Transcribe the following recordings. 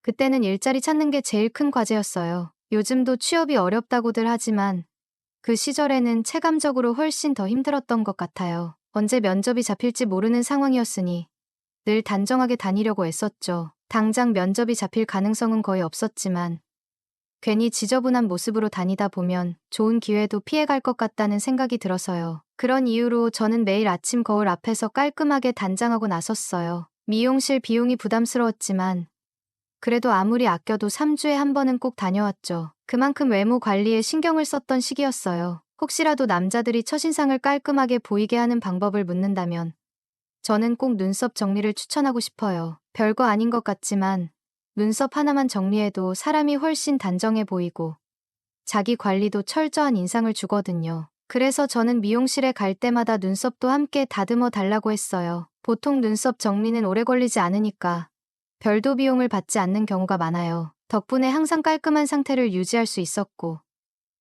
그때는 일자리 찾는 게 제일 큰 과제였어요. 요즘도 취업이 어렵다고들 하지만 그 시절에는 체감적으로 훨씬 더 힘들었던 것 같아요. 언제 면접이 잡힐지 모르는 상황이었으니 늘 단정하게 다니려고 애썼죠. 당장 면접이 잡힐 가능성은 거의 없었지만 괜히 지저분한 모습으로 다니다 보면 좋은 기회도 피해갈 것 같다는 생각이 들어서요. 그런 이유로 저는 매일 아침 거울 앞에서 깔끔하게 단장하고 나섰어요. 미용실 비용이 부담스러웠지만 그래도 아무리 아껴도 3주에 한 번은 꼭 다녀왔죠. 그만큼 외모 관리에 신경을 썼던 시기였어요. 혹시라도 남자들이 첫인상을 깔끔하게 보이게 하는 방법을 묻는다면 저는 꼭 눈썹 정리를 추천하고 싶어요. 별거 아닌 것 같지만 눈썹 하나만 정리해도 사람이 훨씬 단정해 보이고 자기 관리도 철저한 인상을 주거든요. 그래서 저는 미용실에 갈 때마다 눈썹도 함께 다듬어 달라고 했어요. 보통 눈썹 정리는 오래 걸리지 않으니까 별도 비용을 받지 않는 경우가 많아요. 덕분에 항상 깔끔한 상태를 유지할 수 있었고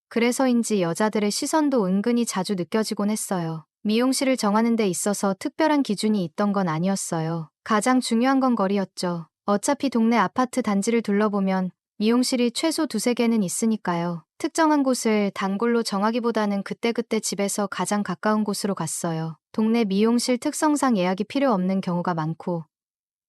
그래서인지 여자들의 시선도 은근히 자주 느껴지곤 했어요. 미용실을 정하는 데 있어서 특별한 기준이 있던 건 아니었어요. 가장 중요한 건 거리였죠. 어차피 동네 아파트 단지를 둘러보면 미용실이 최소 두세 개는 있으니까요. 특정한 곳을 단골로 정하기보다는 그때그때 집에서 가장 가까운 곳으로 갔어요. 동네 미용실 특성상 예약이 필요 없는 경우가 많고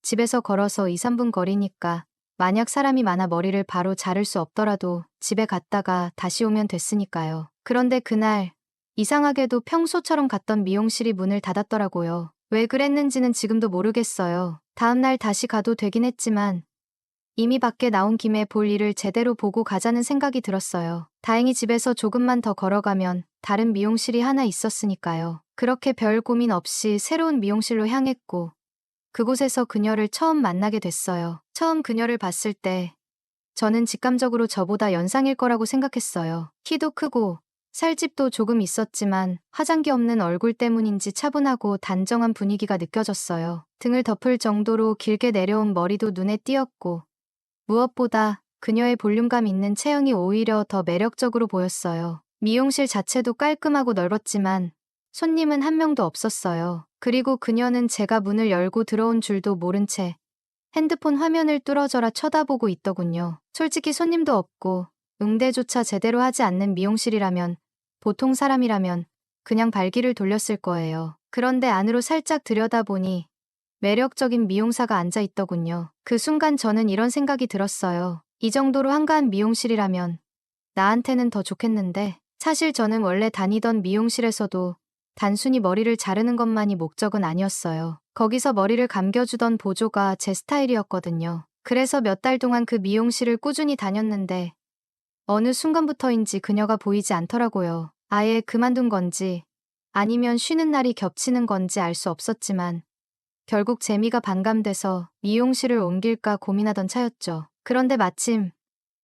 집에서 걸어서 2, 3분 거리니까 만약 사람이 많아 머리를 바로 자를 수 없더라도 집에 갔다가 다시 오면 됐으니까요. 그런데 그날 이상하게도 평소처럼 갔던 미용실이 문을 닫았더라고요. 왜 그랬는지는 지금도 모르겠어요. 다음날 다시 가도 되긴 했지만 이미 밖에 나온 김에 볼 일을 제대로 보고 가자는 생각이 들었어요. 다행히 집에서 조금만 더 걸어가면 다른 미용실이 하나 있었으니까요. 그렇게 별 고민 없이 새로운 미용실로 향했고 그곳에서 그녀를 처음 만나게 됐어요. 처음 그녀를 봤을 때 저는 직감적으로 저보다 연상일 거라고 생각했어요. 키도 크고 살집도 조금 있었지만 화장기 없는 얼굴 때문인지 차분하고 단정한 분위기가 느껴졌어요. 등을 덮을 정도로 길게 내려온 머리도 눈에 띄었고 무엇보다 그녀의 볼륨감 있는 체형이 오히려 더 매력적으로 보였어요. 미용실 자체도 깔끔하고 넓었지만 손님은 한 명도 없었어요. 그리고 그녀는 제가 문을 열고 들어온 줄도 모른 채 핸드폰 화면을 뚫어져라 쳐다보고 있더군요. 솔직히 손님도 없고 응대조차 제대로 하지 않는 미용실이라면 보통 사람이라면 그냥 발길을 돌렸을 거예요. 그런데 안으로 살짝 들여다보니 매력적인 미용사가 앉아 있더군요. 그 순간 저는 이런 생각이 들었어요. 이 정도로 한가한 미용실이라면 나한테는 더 좋겠는데 사실 저는 원래 다니던 미용실에서도 단순히 머리를 자르는 것만이 목적은 아니었어요. 거기서 머리를 감겨주던 보조가 제 스타일이었거든요. 그래서 몇 달 동안 그 미용실을 꾸준히 다녔는데 어느 순간부터인지 그녀가 보이지 않더라고요. 아예 그만둔 건지 아니면 쉬는 날이 겹치는 건지 알 수 없었지만 결국 재미가 반감돼서 미용실을 옮길까 고민하던 차였죠. 그런데 마침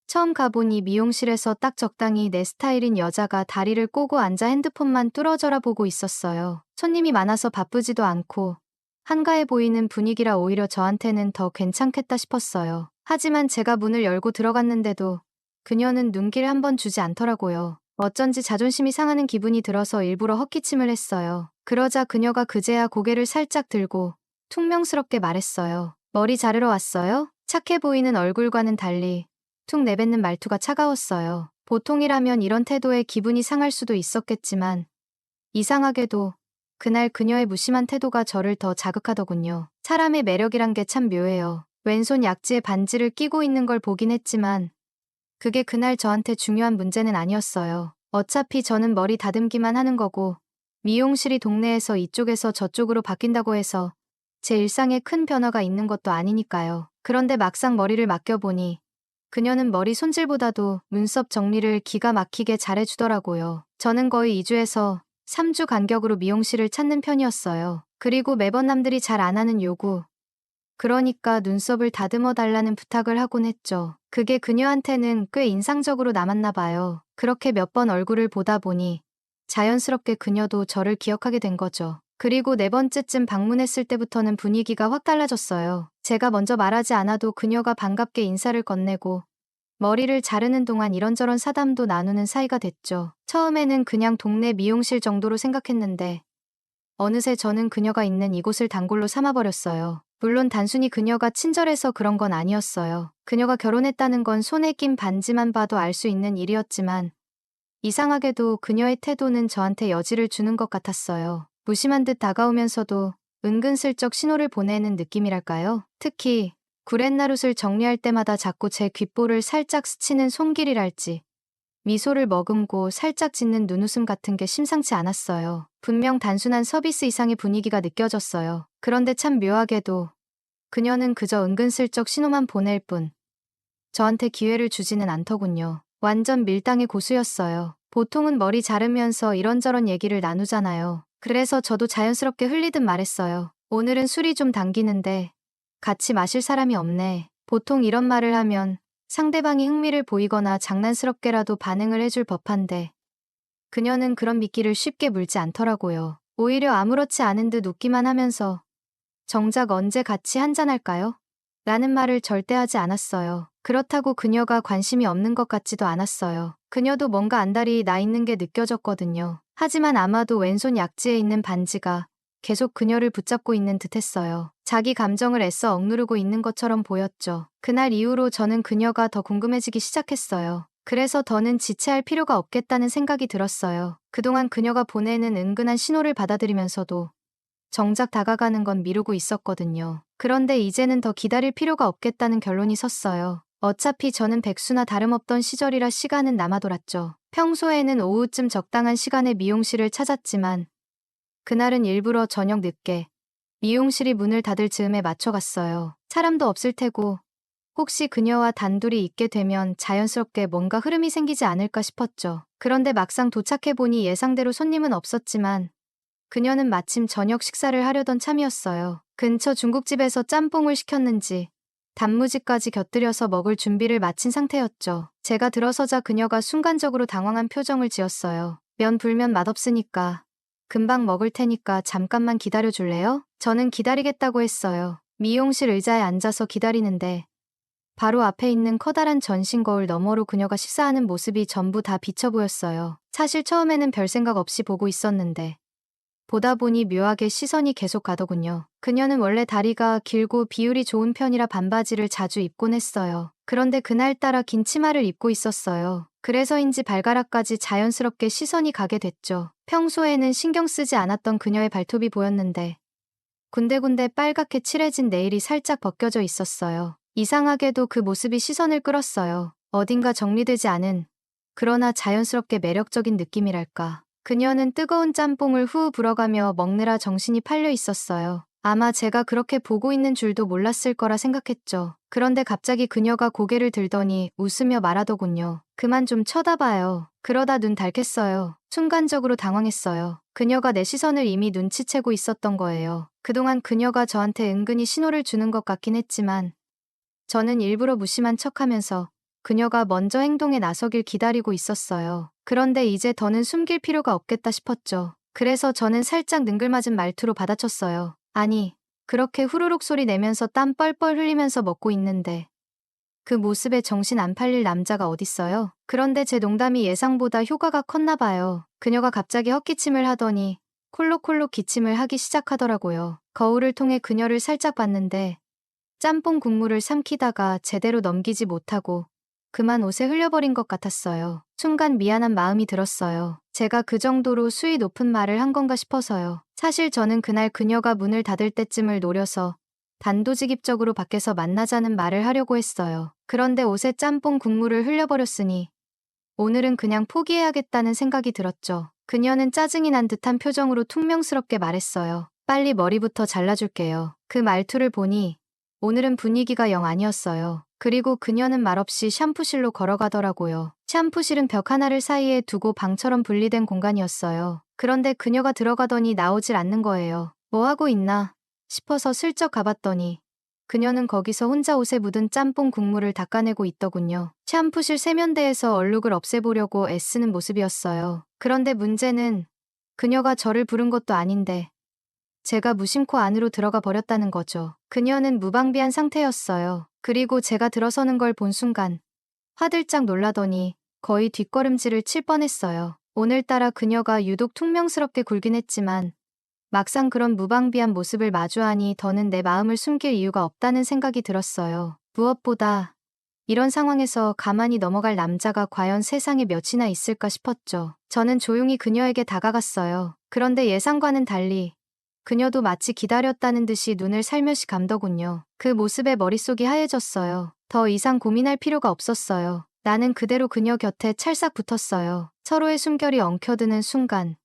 처음 가보니 미용실에서 딱 적당히 내 스타일인 여자가 다리를 꼬고 앉아 핸드폰만 뚫어져라 보고 있었어요. 손님이 많아서 바쁘지도 않고 한가해 보이는 분위기라 오히려 저한테는 더 괜찮겠다 싶었어요. 하지만 제가 문을 열고 들어갔는데도 그녀는 눈길 한번 주지 않더라고요. 어쩐지 자존심이 상하는 기분이 들어서 일부러 헛기침을 했어요. 그러자 그녀가 그제야 고개를 살짝 들고 퉁명스럽게 말했어요. 머리 자르러 왔어요? 착해 보이는 얼굴과는 달리 툭 내뱉는 말투가 차가웠어요. 보통이라면 이런 태도에 기분이 상할 수도 있었겠지만 이상하게도 그날 그녀의 무심한 태도가 저를 더 자극하더군요. 사람의 매력이란 게 참 묘해요. 왼손 약지에 반지를 끼고 있는 걸 보긴 했지만 그게 그날 저한테 중요한 문제는 아니었어요. 어차피 저는 머리 다듬기만 하는 거고 미용실이 동네에서 이쪽에서 저쪽으로 바뀐다고 해서 제 일상에 큰 변화가 있는 것도 아니니까요. 그런데 막상 머리를 맡겨보니 그녀는 머리 손질보다도 눈썹 정리를 기가 막히게 잘해주더라고요. 저는 거의 2주에서 3주 간격으로 미용실을 찾는 편이었어요. 그리고 매번 남들이 잘 안 하는 요구, 그러니까 눈썹을 다듬어 달라는 부탁을 하곤 했죠. 그게 그녀한테는 꽤 인상적으로 남았나 봐요. 그렇게 몇 번 얼굴을 보다 보니 자연스럽게 그녀도 저를 기억하게 된 거죠. 그리고 네 번째쯤 방문했을 때부터는 분위기가 확 달라졌어요. 제가 먼저 말하지 않아도 그녀가 반갑게 인사를 건네고 머리를 자르는 동안 이런저런 사담도 나누는 사이가 됐죠. 처음에는 그냥 동네 미용실 정도로 생각했는데 어느새 저는 그녀가 있는 이곳을 단골로 삼아버렸어요. 물론 단순히 그녀가 친절해서 그런 건 아니었어요. 그녀가 결혼했다는 건 손에 낀 반지만 봐도 알 수 있는 일이었지만 이상하게도 그녀의 태도는 저한테 여지를 주는 것 같았어요. 무심한 듯 다가오면서도 은근슬쩍 신호를 보내는 느낌이랄까요? 특히 구렛나룻을 정리할 때마다 자꾸 제 귓볼을 살짝 스치는 손길이랄지 미소를 머금고 살짝 짓는 눈웃음 같은 게 심상치 않았어요. 분명 단순한 서비스 이상의 분위기가 느껴졌어요. 그런데 참 묘하게도 그녀는 그저 은근슬쩍 신호만 보낼 뿐 저한테 기회를 주지는 않더군요. 완전 밀당의 고수였어요. 보통은 머리 자르면서 이런저런 얘기를 나누잖아요. 그래서 저도 자연스럽게 흘리듯 말했어요. 오늘은 술이 좀 당기는데 같이 마실 사람이 없네. 보통 이런 말을 하면 상대방이 흥미를 보이거나 장난스럽게라도 반응을 해줄 법한데 그녀는 그런 미끼를 쉽게 물지 않더라고요. 오히려 아무렇지 않은 듯 웃기만 하면서 정작 언제 같이 한잔할까요? 라는 말을 절대 하지 않았어요. 그렇다고 그녀가 관심이 없는 것 같지도 않았어요. 그녀도 뭔가 안달이 나 있는 게 느껴졌거든요. 하지만 아마도 왼손 약지에 있는 반지가 계속 그녀를 붙잡고 있는 듯 했어요. 자기 감정을 애써 억누르고 있는 것처럼 보였죠. 그날 이후로 저는 그녀가 더 궁금해지기 시작했어요. 그래서 더는 지체할 필요가 없겠다는 생각이 들었어요. 그동안 그녀가 보내는 은근한 신호를 받아들이면서도 정작 다가가는 건 미루고 있었거든요. 그런데 이제는 더 기다릴 필요가 없겠다는 결론이 섰어요. 어차피 저는 백수나 다름없던 시절이라 시간은 남아돌았죠. 평소에는 오후쯤 적당한 시간에 미용실을 찾았지만 그날은 일부러 저녁 늦게 미용실이 문을 닫을 즈음에 맞춰갔어요. 사람도 없을 테고 혹시 그녀와 단둘이 있게 되면 자연스럽게 뭔가 흐름이 생기지 않을까 싶었죠. 그런데 막상 도착해보니 예상대로 손님은 없었지만 그녀는 마침 저녁 식사를 하려던 참이었어요. 근처 중국집에서 짬뽕을 시켰는지 단무지까지 곁들여서 먹을 준비를 마친 상태였죠. 제가 들어서자 그녀가 순간적으로 당황한 표정을 지었어요. 면 불면 맛없으니까 금방 먹을 테니까 잠깐만 기다려줄래요? 저는 기다리겠다고 했어요. 미용실 의자에 앉아서 기다리는데 바로 앞에 있는 커다란 전신 거울 너머로 그녀가 식사하는 모습이 전부 다 비쳐 보였어요. 사실 처음에는 별 생각 없이 보고 있었는데 보다 보니 묘하게 시선이 계속 가더군요. 그녀는 원래 다리가 길고 비율이 좋은 편이라 반바지를 자주 입곤 했어요. 그런데 그날따라 긴 치마를 입고 있었어요. 그래서인지 발가락까지 자연스럽게 시선이 가게 됐죠. 평소에는 신경 쓰지 않았던 그녀의 발톱이 보였는데 군데군데 빨갛게 칠해진 네일이 살짝 벗겨져 있었어요. 이상하게도 그 모습이 시선을 끌었어요. 어딘가 정리되지 않은 그러나 자연스럽게 매력적인 느낌이랄까. 그녀는 뜨거운 짬뽕을 후 불어가며 먹느라 정신이 팔려 있었어요. 아마 제가 그렇게 보고 있는 줄도 몰랐을 거라 생각했죠. 그런데 갑자기 그녀가 고개를 들더니 웃으며 말하더군요. 그만 좀 쳐다봐요. 그러다 눈 닳겠어요. 순간적으로 당황했어요. 그녀가 내 시선을 이미 눈치채고 있었던 거예요. 그동안 그녀가 저한테 은근히 신호를 주는 것 같긴 했지만 저는 일부러 무심한 척하면서 그녀가 먼저 행동에 나서길 기다리고 있었어요. 그런데 이제 더는 숨길 필요가 없겠다 싶었죠. 그래서 저는 살짝 능글맞은 말투로 받아쳤어요. 아니, 그렇게 후루룩 소리 내면서 땀 뻘뻘 흘리면서 먹고 있는데 그 모습에 정신 안 팔릴 남자가 어딨어요? 그런데 제 농담이 예상보다 효과가 컸나 봐요. 그녀가 갑자기 헛기침을 하더니 콜록콜록 기침을 하기 시작하더라고요. 거울을 통해 그녀를 살짝 봤는데 짬뽕 국물을 삼키다가 제대로 넘기지 못하고 그만 옷에 흘려버린 것 같았어요. 순간 미안한 마음이 들었어요. 제가 그 정도로 수위 높은 말을 한 건가 싶어서요. 사실 저는 그날 그녀가 문을 닫을 때쯤을 노려서 단도직입적으로 밖에서 만나자는 말을 하려고 했어요. 그런데 옷에 짬뽕 국물을 흘려버렸으니 오늘은 그냥 포기해야겠다는 생각이 들었죠. 그녀는 짜증이 난 듯한 표정으로 퉁명스럽게 말했어요. 빨리 머리부터 잘라줄게요. 그 말투를 보니 오늘은 분위기가 영 아니었어요. 그리고 그녀는 말없이 샴푸실로 걸어가더라고요. 샴푸실은 벽 하나를 사이에 두고 방처럼 분리된 공간이었어요. 그런데 그녀가 들어가더니 나오질 않는 거예요. 뭐 하고 있나 싶어서 슬쩍 가봤더니 그녀는 거기서 혼자 옷에 묻은 짬뽕 국물을 닦아내고 있더군요. 샴푸실 세면대에서 얼룩을 없애보려고 애쓰는 모습이었어요. 그런데 문제는 그녀가 저를 부른 것도 아닌데 제가 무심코 안으로 들어가 버렸다는 거죠. 그녀는 무방비한 상태였어요. 그리고 제가 들어서는 걸 본 순간 화들짝 놀라더니 거의 뒷걸음질을 칠 뻔했어요. 오늘따라 그녀가 유독 퉁명스럽게 굴긴 했지만 막상 그런 무방비한 모습을 마주하니 더는 내 마음을 숨길 이유가 없다는 생각이 들었어요. 무엇보다 이런 상황에서 가만히 넘어갈 남자가 과연 세상에 몇이나 있을까 싶었죠. 저는 조용히 그녀에게 다가갔어요. 그런데 예상과는 달리 그녀도 마치 기다렸다는 듯이 눈을 살며시 감더군요. 그 모습에 머릿속이 하얘졌어요. 더 이상 고민할 필요가 없었어요. 나는 그대로 그녀 곁에 찰싹 붙었어요. 서로의 숨결이 엉켜드는 순간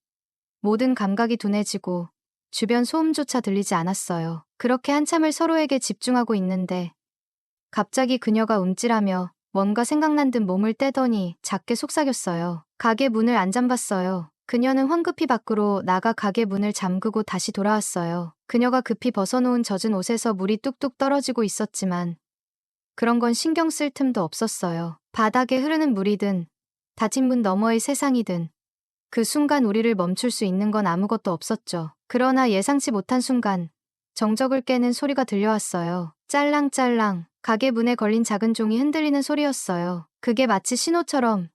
모든 감각이 둔해지고 주변 소음조차 들리지 않았어요. 그렇게 한참을 서로에게 집중하고 있는데 갑자기 그녀가 움찔하며 뭔가 생각난 듯 몸을 떼더니 작게 속삭였어요. 가게 문을 안 잠갔어요. 그녀는 황급히 밖으로 나가 가게 문을 잠그고 다시 돌아왔어요. 그녀가 급히 벗어놓은 젖은 옷에서 물이 뚝뚝 떨어지고 있었지만 그런 건 신경 쓸 틈도 없었어요. 바닥에 흐르는 물이든 닫힌 문 너머의 세상이든 그 순간 우리를 멈출 수 있는 건 아무것도 없었죠. 그러나 예상치 못한 순간 정적을 깨는 소리가 들려왔어요. 짤랑짤랑 가게 문에 걸린 작은 종이 흔들리는 소리였어요. 그게 마치 신호처럼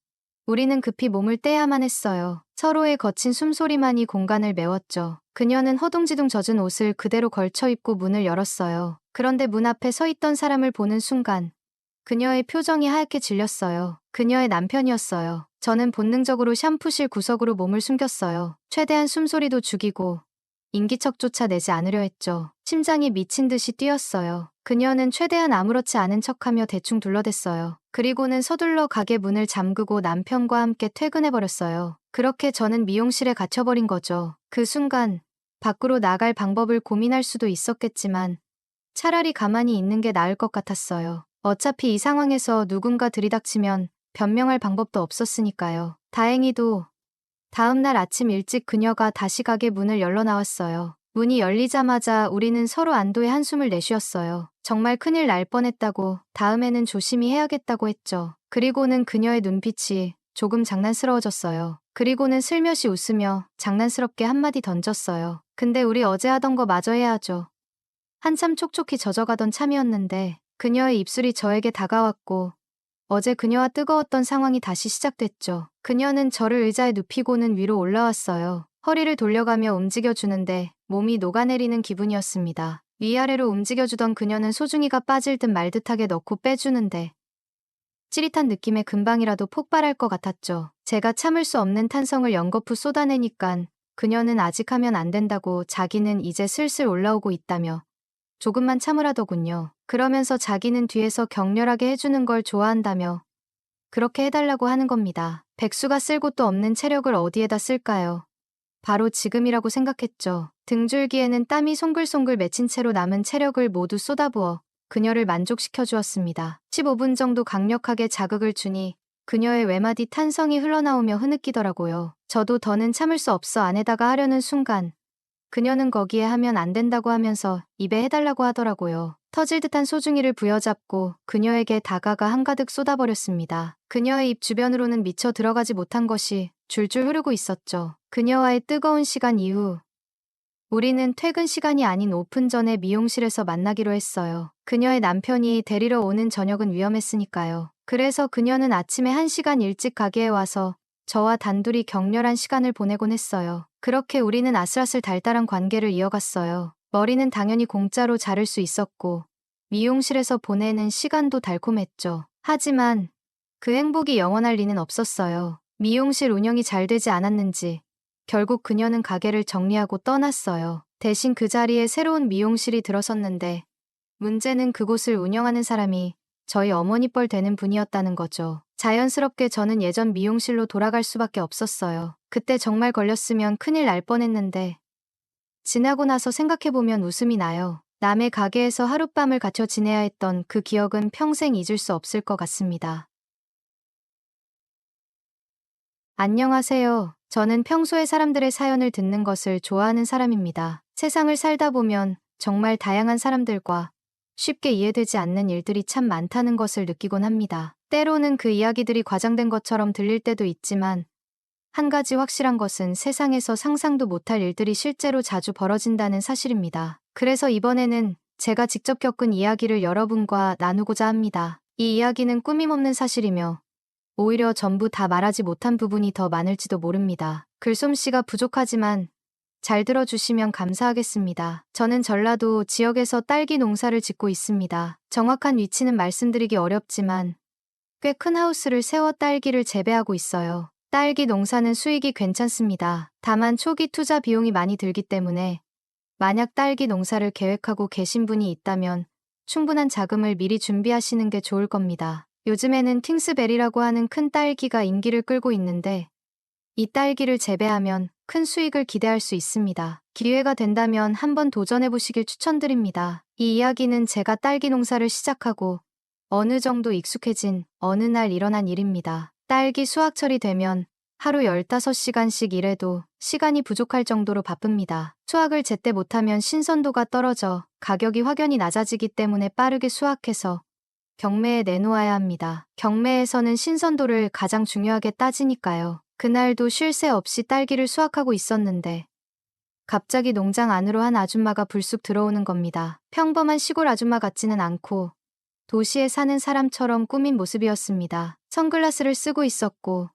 우리는 급히 몸을 떼야만 했어요. 서로의 거친 숨소리만이 공간을 메웠죠. 그녀는 허둥지둥 젖은 옷을 그대로 걸쳐 입고 문을 열었어요. 그런데 문 앞에 서 있던 사람을 보는 순간 그녀의 표정이 하얗게 질렸어요. 그녀의 남편이었어요. 저는 본능적으로 샴푸실 구석으로 몸을 숨겼어요. 최대한 숨소리도 죽이고 인기척조차 내지 않으려 했죠. 심장이 미친 듯이 뛰었어요. 그녀는 최대한 아무렇지 않은 척하며 대충 둘러댔어요. 그리고는 서둘러 가게 문을 잠그고 남편과 함께 퇴근해버렸어요. 그렇게 저는 미용실에 갇혀버린 거죠. 그 순간 밖으로 나갈 방법을 고민할 수도 있었겠지만 차라리 가만히 있는 게 나을 것 같았어요. 어차피 이 상황에서 누군가 들이닥치면 변명할 방법도 없었으니까요. 다행히도 다음 날 아침 일찍 그녀가 다시 가게 문을 열러 나왔어요. 문이 열리자마자 우리는 서로 안도의 한숨을 내쉬었어요. 정말 큰일 날 뻔했다고, 다음에는 조심히 해야겠다고 했죠. 그리고는 그녀의 눈빛이 조금 장난스러워졌어요. 그리고는 슬며시 웃으며 장난스럽게 한마디 던졌어요. 근데 우리 어제 하던 거 마저 해야죠. 한참 촉촉히 젖어가던 참이었는데 그녀의 입술이 저에게 다가왔고 어제 그녀와 뜨거웠던 상황이 다시 시작됐죠. 그녀는 저를 의자에 눕히고는 위로 올라왔어요. 허리를 돌려가며 움직여주는데 몸이 녹아내리는 기분이었습니다. 위아래로 움직여주던 그녀는 소중이가 빠질 듯 말 듯하게 넣고 빼주는데 찌릿한 느낌에 금방이라도 폭발할 것 같았죠. 제가 참을 수 없는 탄성을 연거푸 쏟아내니깐 그녀는 아직 하면 안 된다고 자기는 이제 슬슬 올라오고 있다며 조금만 참으라더군요. 그러면서 자기는 뒤에서 격렬하게 해주는 걸 좋아한다며 그렇게 해달라고 하는 겁니다. 백수가 쓸 곳도 없는 체력을 어디에다 쓸까요? 바로 지금이라고 생각했죠. 등줄기에는 땀이 송글송글 맺힌 채로 남은 체력을 모두 쏟아부어 그녀를 만족시켜 주었습니다. 15분 정도 강력하게 자극을 주니 그녀의 외마디 탄성이 흘러나오며 흐느끼더라고요. 저도 더는 참을 수 없어 안에다가 하려는 순간 그녀는 거기에 하면 안 된다고 하면서 입에 해달라고 하더라고요. 터질 듯한 소중이를 부여잡고 그녀에게 다가가 한가득 쏟아버렸습니다. 그녀의 입 주변으로는 미처 들어가지 못한 것이 줄줄 흐르고 있었죠. 그녀와의 뜨거운 시간 이후 우리는 퇴근 시간이 아닌 오픈 전에 미용실에서 만나기로 했어요. 그녀의 남편이 데리러 오는 저녁은 위험했으니까요. 그래서 그녀는 아침에 1시간 일찍 가게에 와서 저와 단둘이 격렬한 시간을 보내곤 했어요. 그렇게 우리는 아슬아슬 달달한 관계를 이어갔어요. 머리는 당연히 공짜로 자를 수 있었고 미용실에서 보내는 시간도 달콤했죠. 하지만 그 행복이 영원할 리는 없었어요. 미용실 운영이 잘 되지 않았는지 결국 그녀는 가게를 정리하고 떠났어요. 대신 그 자리에 새로운 미용실이 들어섰는데 문제는 그곳을 운영하는 사람이 저희 어머니 뻘 되는 분이었다는 거죠. 자연스럽게 저는 예전 미용실로 돌아갈 수밖에 없었어요. 그때 정말 걸렸으면 큰일 날 뻔했는데 지나고 나서 생각해보면 웃음이 나요. 남의 가게에서 하룻밤을 갇혀 지내야 했던 그 기억은 평생 잊을 수 없을 것 같습니다. 안녕하세요. 저는 평소에 사람들의 사연을 듣는 것을 좋아하는 사람입니다. 세상을 살다 보면 정말 다양한 사람들과 쉽게 이해되지 않는 일들이 참 많다는 것을 느끼곤 합니다. 때로는 그 이야기들이 과장된 것처럼 들릴 때도 있지만 한 가지 확실한 것은 세상에서 상상도 못할 일들이 실제로 자주 벌어진다는 사실입니다. 그래서 이번에는 제가 직접 겪은 이야기를 여러분과 나누고자 합니다. 이 이야기는 꾸밈없는 사실이며 오히려 전부 다 말하지 못한 부분이 더 많을지도 모릅니다. 글솜씨가 부족하지만 잘 들어주시면 감사하겠습니다. 저는 전라도 지역에서 딸기 농사를 짓고 있습니다. 정확한 위치는 말씀드리기 어렵지만 꽤 큰 하우스를 세워 딸기를 재배하고 있어요. 딸기 농사는 수익이 괜찮습니다. 다만 초기 투자 비용이 많이 들기 때문에 만약 딸기 농사를 계획하고 계신 분이 있다면 충분한 자금을 미리 준비하시는 게 좋을 겁니다. 요즘에는 킹스베리라고 하는 큰 딸기가 인기를 끌고 있는데 이 딸기를 재배하면 큰 수익을 기대할 수 있습니다. 기회가 된다면 한번 도전해보시길 추천드립니다. 이 이야기는 제가 딸기 농사를 시작하고 어느 정도 익숙해진 어느 날 일어난 일입니다. 딸기 수확철이 되면 하루 15시간씩 일해도 시간이 부족할 정도로 바쁩니다. 수확을 제때 못하면 신선도가 떨어져 가격이 확연히 낮아지기 때문에 빠르게 수확해서 경매에 내놓아야 합니다. 경매에서는 신선도를 가장 중요하게 따지니까요. 그날도 쉴 새 없이 딸기를 수확하고 있었는데 갑자기 농장 안으로 한 아줌마가 불쑥 들어오는 겁니다. 평범한 시골 아줌마 같지는 않고 도시에 사는 사람처럼 꾸민 모습이었습니다. 선글라스를 쓰고 있었고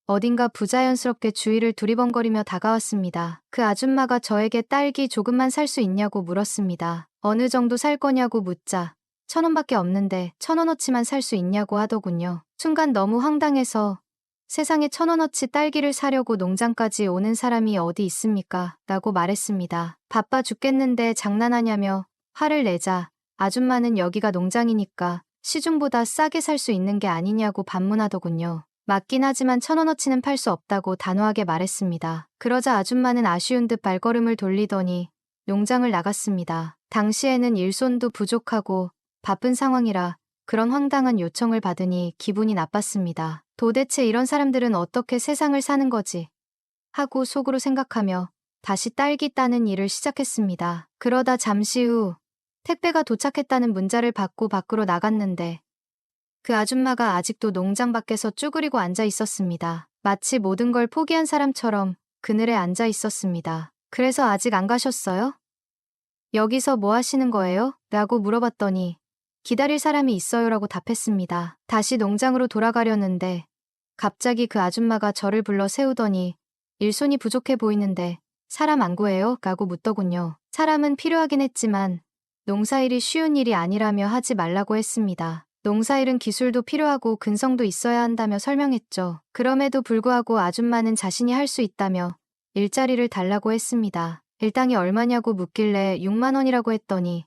어딘가 부자연스럽게 주위를 두리번거리며 다가왔습니다. 그 아줌마가 저에게 딸기 조금만 살 수 있냐고 물었습니다. 어느 정도 살 거냐고 묻자 1,000원밖에 없는데 1,000원어치만 살 수 있냐고 하더군요. 순간 너무 황당해서 세상에 1,000원어치 딸기를 사려고 농장까지 오는 사람이 어디 있습니까? 라고 말했습니다. 바빠 죽겠는데 장난하냐며 화를 내자 아줌마는 여기가 농장이니까 시중보다 싸게 살 수 있는 게 아니냐고 반문하더군요. 맞긴 하지만 1,000원어치는 팔 수 없다고 단호하게 말했습니다. 그러자 아줌마는 아쉬운 듯 발걸음을 돌리더니 농장을 나갔습니다. 당시에는 일손도 부족하고 바쁜 상황이라 그런 황당한 요청을 받으니 기분이 나빴습니다. 도대체 이런 사람들은 어떻게 세상을 사는 거지? 하고 속으로 생각하며 다시 딸기 따는 일을 시작했습니다. 그러다 잠시 후 택배가 도착했다는 문자를 받고 밖으로 나갔는데 그 아줌마가 아직도 농장 밖에서 쭈그리고 앉아 있었습니다. 마치 모든 걸 포기한 사람처럼 그늘에 앉아 있었습니다. 그래서 아직 안 가셨어요? 여기서 뭐 하시는 거예요? 라고 물어봤더니 기다릴 사람이 있어요라고 답했습니다. 다시 농장으로 돌아가려는데 갑자기 그 아줌마가 저를 불러 세우더니 일손이 부족해 보이는데 사람 안 구해요? 라고 묻더군요. 사람은 필요하긴 했지만 농사일이 쉬운 일이 아니라며 하지 말라고 했습니다. 농사일은 기술도 필요하고 근성도 있어야 한다며 설명했죠. 그럼에도 불구하고 아줌마는 자신이 할 수 있다며 일자리를 달라고 했습니다. 일당이 얼마냐고 묻길래 6만 원이라고 했더니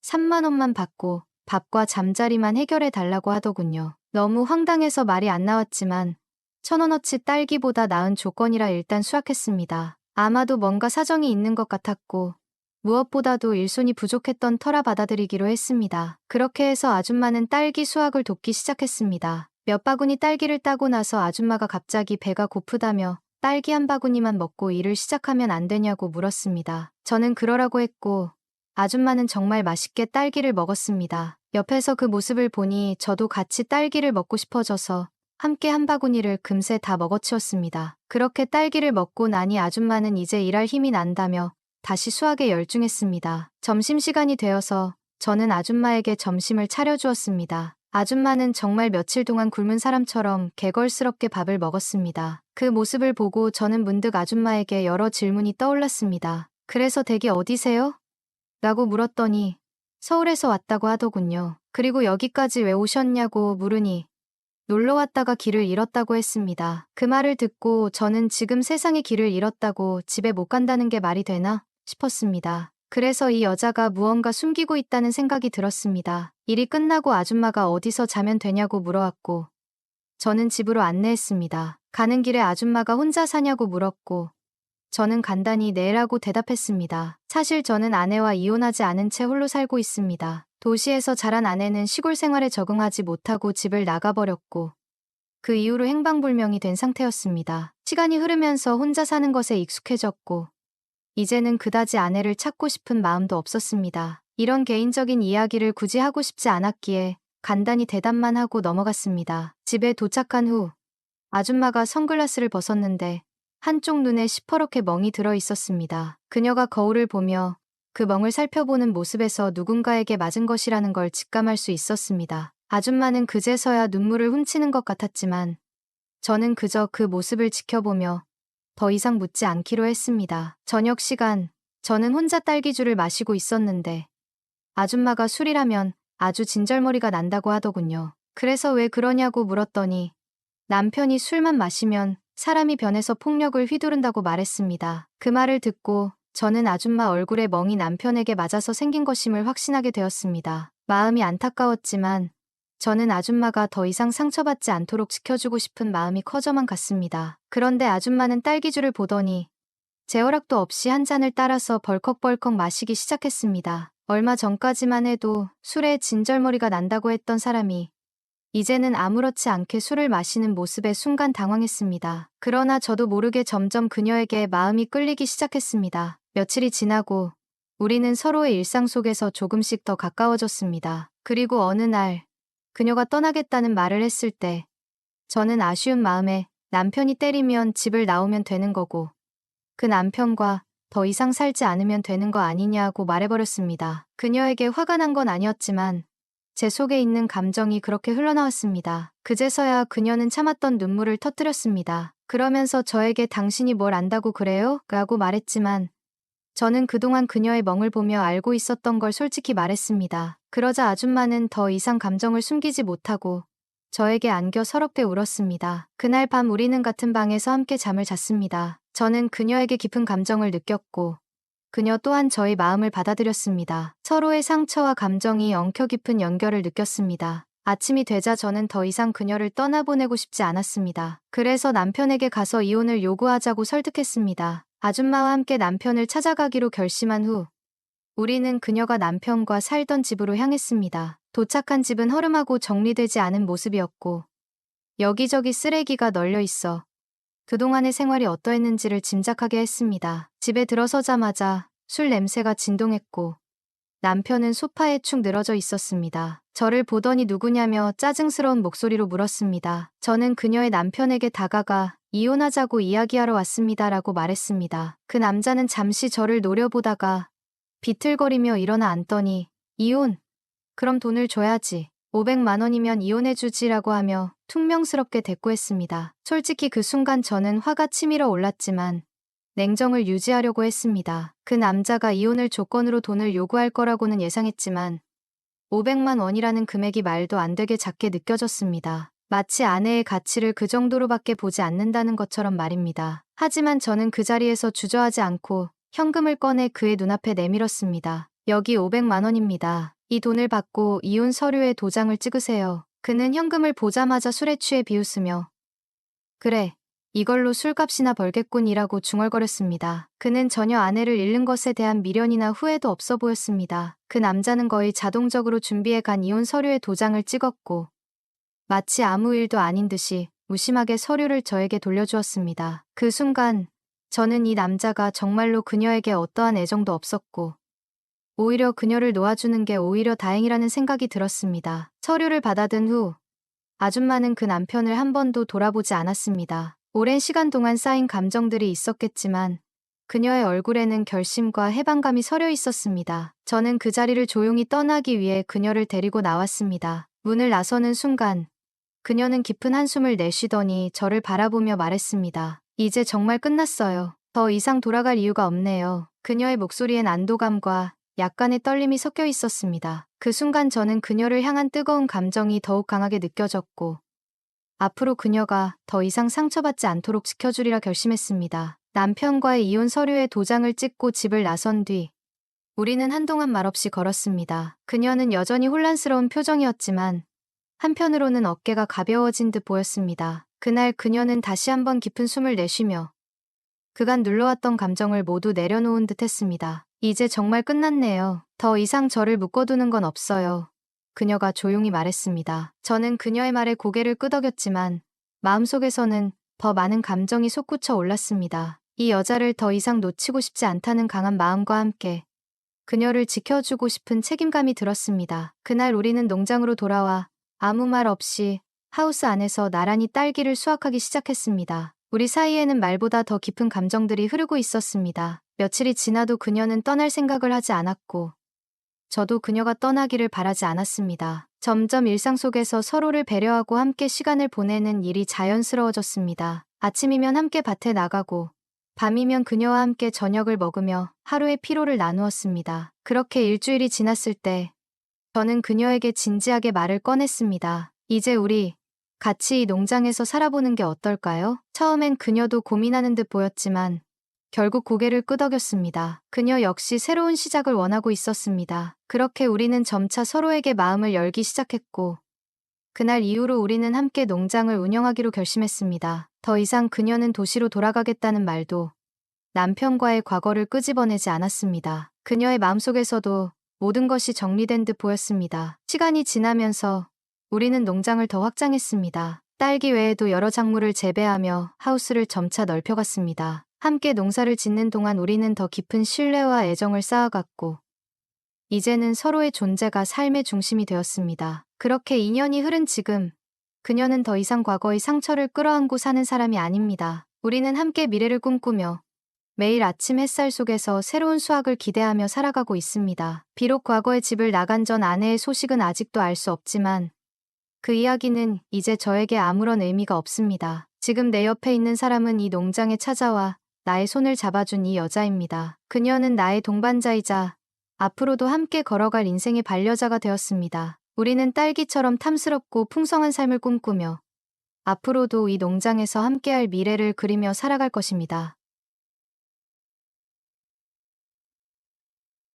3만 원만 받고 밥과 잠자리만 해결해 달라고 하더군요. 너무 황당해서 말이 안 나왔지만 1,000원어치 딸기보다 나은 조건이라 일단 수확했습니다. 아마도 뭔가 사정이 있는 것 같았고 무엇보다도 일손이 부족했던 터라 받아들이기로 했습니다. 그렇게 해서 아줌마는 딸기 수확을 돕기 시작했습니다. 몇 바구니 딸기를 따고 나서 아줌마가 갑자기 배가 고프다며 딸기 한 바구니만 먹고 일을 시작하면 안 되냐고 물었습니다. 저는 그러라고 했고 아줌마는 정말 맛있게 딸기를 먹었습니다. 옆에서 그 모습을 보니 저도 같이 딸기를 먹고 싶어져서 함께 한 바구니를 금세 다 먹어치웠습니다. 그렇게 딸기를 먹고 나니 아줌마는 이제 일할 힘이 난다며 다시 수학에 열중했습니다. 점심시간이 되어서 저는 아줌마에게 점심을 차려주었습니다. 아줌마는 정말 며칠 동안 굶은 사람처럼 개걸스럽게 밥을 먹었습니다. 그 모습을 보고 저는 문득 아줌마에게 여러 질문이 떠올랐습니다. 그래서 댁이 어디세요? 라고 물었더니 서울에서 왔다고 하더군요. 그리고 여기까지 왜 오셨냐고 물으니 놀러 왔다가 길을 잃었다고 했습니다. 그 말을 듣고 저는 지금 세상에 길을 잃었다고 집에 못 간다는 게 말이 되나 싶었습니다. 그래서 이 여자가 무언가 숨기고 있다는 생각이 들었습니다. 일이 끝나고 아줌마가 어디서 자면 되냐고 물어왔고 저는 집으로 안내했습니다. 가는 길에 아줌마가 혼자 사냐고 물었고 저는 간단히 네라고 대답했습니다. 사실 저는 아내와 이혼하지 않은 채 홀로 살고 있습니다. 도시에서 자란 아내는 시골 생활에 적응하지 못하고 집을 나가버렸고 그 이후로 행방불명이 된 상태였습니다. 시간이 흐르면서 혼자 사는 것에 익숙해졌고 이제는 그다지 아내를 찾고 싶은 마음도 없었습니다. 이런 개인적인 이야기를 굳이 하고 싶지 않았기에 간단히 대답만 하고 넘어갔습니다. 집에 도착한 후 아줌마가 선글라스를 벗었는데 한쪽 눈에 시퍼렇게 멍이 들어 있었습니다. 그녀가 거울을 보며 그 멍을 살펴보는 모습에서 누군가에게 맞은 것이라는 걸 직감할 수 있었습니다. 아줌마는 그제서야 눈물을 훔치는 것 같았지만 저는 그저 그 모습을 지켜보며 더 이상 묻지 않기로 했습니다. 저녁 시간, 저는 혼자 딸기주를 마시고 있었는데 아줌마가 술이라면 아주 진절머리가 난다고 하더군요. 그래서 왜 그러냐고 물었더니 남편이 술만 마시면 사람이 변해서 폭력을 휘두른다고 말했습니다. 그 말을 듣고 저는 아줌마 얼굴에 멍이 남편에게 맞아서 생긴 것임을 확신하게 되었습니다. 마음이 안타까웠지만 저는 아줌마가 더 이상 상처받지 않도록 지켜주고 싶은 마음이 커져만 갔습니다. 그런데 아줌마는 딸기주를 보더니 제 허락도 없이 한 잔을 따라서 벌컥벌컥 마시기 시작했습니다. 얼마 전까지만 해도 술에 진절머리가 난다고 했던 사람이 이제는 아무렇지 않게 술을 마시는 모습에 순간 당황했습니다. 그러나 저도 모르게 점점 그녀에게 마음이 끌리기 시작했습니다. 며칠이 지나고 우리는 서로의 일상 속에서 조금씩 더 가까워졌습니다. 그리고 어느 날 그녀가 떠나겠다는 말을 했을 때 저는 아쉬운 마음에 남편이 때리면 집을 나오면 되는 거고 그 남편과 더 이상 살지 않으면 되는 거 아니냐고 말해버렸습니다. 그녀에게 화가 난 건 아니었지만 제 속에 있는 감정이 그렇게 흘러나왔습니다. 그제서야 그녀는 참았던 눈물을 터뜨렸습니다. 그러면서 저에게 당신이 뭘 안다고 그래요? 라고 말했지만 저는 그동안 그녀의 멍을 보며 알고 있었던 걸 솔직히 말했습니다. 그러자 아줌마는 더 이상 감정을 숨기지 못하고 저에게 안겨 서럽게 울었습니다. 그날 밤 우리는 같은 방에서 함께 잠을 잤습니다. 저는 그녀에게 깊은 감정을 느꼈고 그녀 또한 저의 마음을 받아들였습니다. 서로의 상처와 감정이 엉켜 깊은 연결을 느꼈습니다. 아침이 되자 저는 더 이상 그녀를 떠나보내고 싶지 않았습니다. 그래서 남편에게 가서 이혼을 요구하자고 설득했습니다. 아줌마와 함께 남편을 찾아가기로 결심한 후 우리는 그녀가 남편과 살던 집으로 향했습니다. 도착한 집은 허름하고 정리되지 않은 모습이었고 여기저기 쓰레기가 널려 있어 그동안의 생활이 어떠했는지를 짐작하게 했습니다. 집에 들어서자마자 술 냄새가 진동했고 남편은 소파에 축 늘어져 있었습니다. 저를 보더니 누구냐며 짜증스러운 목소리로 물었습니다. 저는 그녀의 남편에게 다가가 이혼하자고 이야기하러 왔습니다라고 말했습니다. 그 남자는 잠시 저를 노려보다가 비틀거리며 일어나 앉더니 이혼? 그럼 돈을 줘야지. 500만 원이면 이혼해주지라고 하며 퉁명스럽게 대꾸했습니다. 솔직히 그 순간 저는 화가 치밀어 올랐지만 냉정을 유지하려고 했습니다. 그 남자가 이혼을 조건으로 돈을 요구할 거라고는 예상했지만 500만 원이라는 금액이 말도 안 되게 작게 느껴졌습니다. 마치 아내의 가치를 그 정도로밖에 보지 않는다는 것처럼 말입니다. 하지만 저는 그 자리에서 주저하지 않고 현금을 꺼내 그의 눈앞에 내밀었습니다. 여기 500만 원입니다. 이 돈을 받고 이혼 서류에 도장을 찍으세요. 그는 현금을 보자마자 술에 취해 비웃으며 그래, 이걸로 술값이나 벌겠군이라고 중얼거렸습니다. 그는 전혀 아내를 잃는 것에 대한 미련이나 후회도 없어 보였습니다. 그 남자는 거의 자동적으로 준비해 간 이혼 서류에 도장을 찍었고 마치 아무 일도 아닌 듯이 무심하게 서류를 저에게 돌려주었습니다. 그 순간 저는 이 남자가 정말로 그녀에게 어떠한 애정도 없었고 오히려 그녀를 놓아주는 게 오히려 다행이라는 생각이 들었습니다. 서류를 받아든 후 아줌마는 그 남편을 한 번도 돌아보지 않았습니다. 오랜 시간 동안 쌓인 감정들이 있었겠지만 그녀의 얼굴에는 결심과 해방감이 서려 있었습니다. 저는 그 자리를 조용히 떠나기 위해 그녀를 데리고 나왔습니다. 문을 나서는 순간 그녀는 깊은 한숨을 내쉬더니 저를 바라보며 말했습니다. 이제 정말 끝났어요. 더 이상 돌아갈 이유가 없네요. 그녀의 목소리엔 안도감과 약간의 떨림이 섞여 있었습니다. 그 순간 저는 그녀를 향한 뜨거운 감정이 더욱 강하게 느껴졌고 앞으로 그녀가 더 이상 상처받지 않도록 지켜주리라 결심했습니다. 남편과의 이혼 서류에 도장을 찍고 집을 나선 뒤 우리는 한동안 말없이 걸었습니다. 그녀는 여전히 혼란스러운 표정이었지만 한편으로는 어깨가 가벼워진 듯 보였습니다. 그날 그녀는 다시 한번 깊은 숨을 내쉬며 그간 눌러왔던 감정을 모두 내려놓은 듯 했습니다. 이제 정말 끝났네요. 더 이상 저를 묶어두는 건 없어요. 그녀가 조용히 말했습니다. 저는 그녀의 말에 고개를 끄덕였지만 마음속에서는 더 많은 감정이 솟구쳐 올랐습니다. 이 여자를 더 이상 놓치고 싶지 않다는 강한 마음과 함께 그녀를 지켜주고 싶은 책임감이 들었습니다. 그날 우리는 농장으로 돌아와 아무 말 없이 하우스 안에서 나란히 딸기를 수확하기 시작했습니다. 우리 사이에는 말보다 더 깊은 감정들이 흐르고 있었습니다. 며칠이 지나도 그녀는 떠날 생각을 하지 않았고 저도 그녀가 떠나기를 바라지 않았습니다. 점점 일상 속에서 서로를 배려하고 함께 시간을 보내는 일이 자연스러워졌습니다. 아침이면 함께 밭에 나가고 밤이면 그녀와 함께 저녁을 먹으며 하루의 피로를 나누었습니다. 그렇게 일주일이 지났을 때 저는 그녀에게 진지하게 말을 꺼냈습니다. 이제 우리 같이 이 농장에서 살아보는 게 어떨까요? 처음엔 그녀도 고민하는 듯 보였지만 결국 고개를 끄덕였습니다. 그녀 역시 새로운 시작을 원하고 있었습니다. 그렇게 우리는 점차 서로에게 마음을 열기 시작했고 그날 이후로 우리는 함께 농장을 운영하기로 결심했습니다. 더 이상 그녀는 도시로 돌아가겠다는 말도 남편과의 과거를 끄집어내지 않았습니다. 그녀의 마음속에서도 모든 것이 정리된 듯 보였습니다. 시간이 지나면서 우리는 농장을 더 확장했습니다. 딸기 외에도 여러 작물을 재배하며 하우스를 점차 넓혀갔습니다. 함께 농사를 짓는 동안 우리는 더 깊은 신뢰와 애정을 쌓아갔고 이제는 서로의 존재가 삶의 중심이 되었습니다. 그렇게 2년이 흐른 지금 그녀는 더 이상 과거의 상처를 끌어안고 사는 사람이 아닙니다. 우리는 함께 미래를 꿈꾸며 매일 아침 햇살 속에서 새로운 수확을 기대하며 살아가고 있습니다. 비록 과거의 집을 나간 전 아내의 소식은 아직도 알 수 없지만 그 이야기는 이제 저에게 아무런 의미가 없습니다. 지금 내 옆에 있는 사람은 이 농장에 찾아와 나의 손을 잡아준 이 여자입니다. 그녀는 나의 동반자이자 앞으로도 함께 걸어갈 인생의 반려자가 되었습니다. 우리는 딸기처럼 탐스럽고 풍성한 삶을 꿈꾸며 앞으로도 이 농장에서 함께할 미래를 그리며 살아갈 것입니다.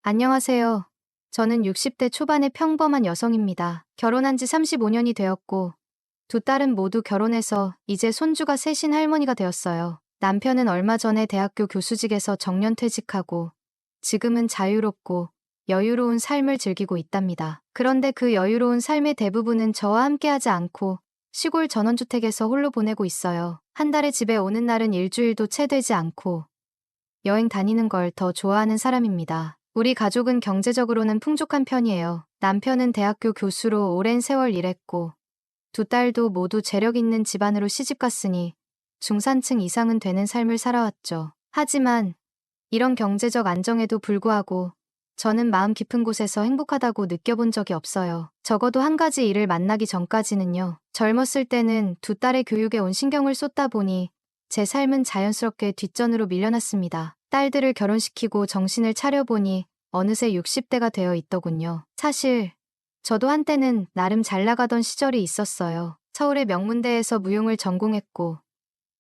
안녕하세요. 저는 60대 초반의 평범한 여성입니다. 결혼한 지 35년이 되었고 두 딸은 모두 결혼해서 이제 손주가 셋인 할머니가 되었어요. 남편은 얼마 전에 대학교 교수직에서 정년퇴직하고 지금은 자유롭고 여유로운 삶을 즐기고 있답니다. 그런데 그 여유로운 삶의 대부분은 저와 함께하지 않고 시골 전원주택에서 홀로 보내고 있어요. 한 달에 집에 오는 날은 일주일도 채 되지 않고 여행 다니는 걸 더 좋아하는 사람입니다. 우리 가족은 경제적으로는 풍족한 편이에요. 남편은 대학교 교수로 오랜 세월 일했고 두 딸도 모두 재력 있는 집안으로 시집갔으니 중산층 이상은 되는 삶을 살아왔죠. 하지만 이런 경제적 안정에도 불구하고 저는 마음 깊은 곳에서 행복하다고 느껴본 적이 없어요. 적어도 한 가지 일을 만나기 전까지는요. 젊었을 때는 두 딸의 교육에 온 신경을 쏟다 보니 제 삶은 자연스럽게 뒷전으로 밀려났습니다. 딸들을 결혼시키고 정신을 차려보니 어느새 60대가 되어 있더군요. 사실 저도 한때는 나름 잘 나가던 시절이 있었어요. 서울의 명문대에서 무용을 전공했고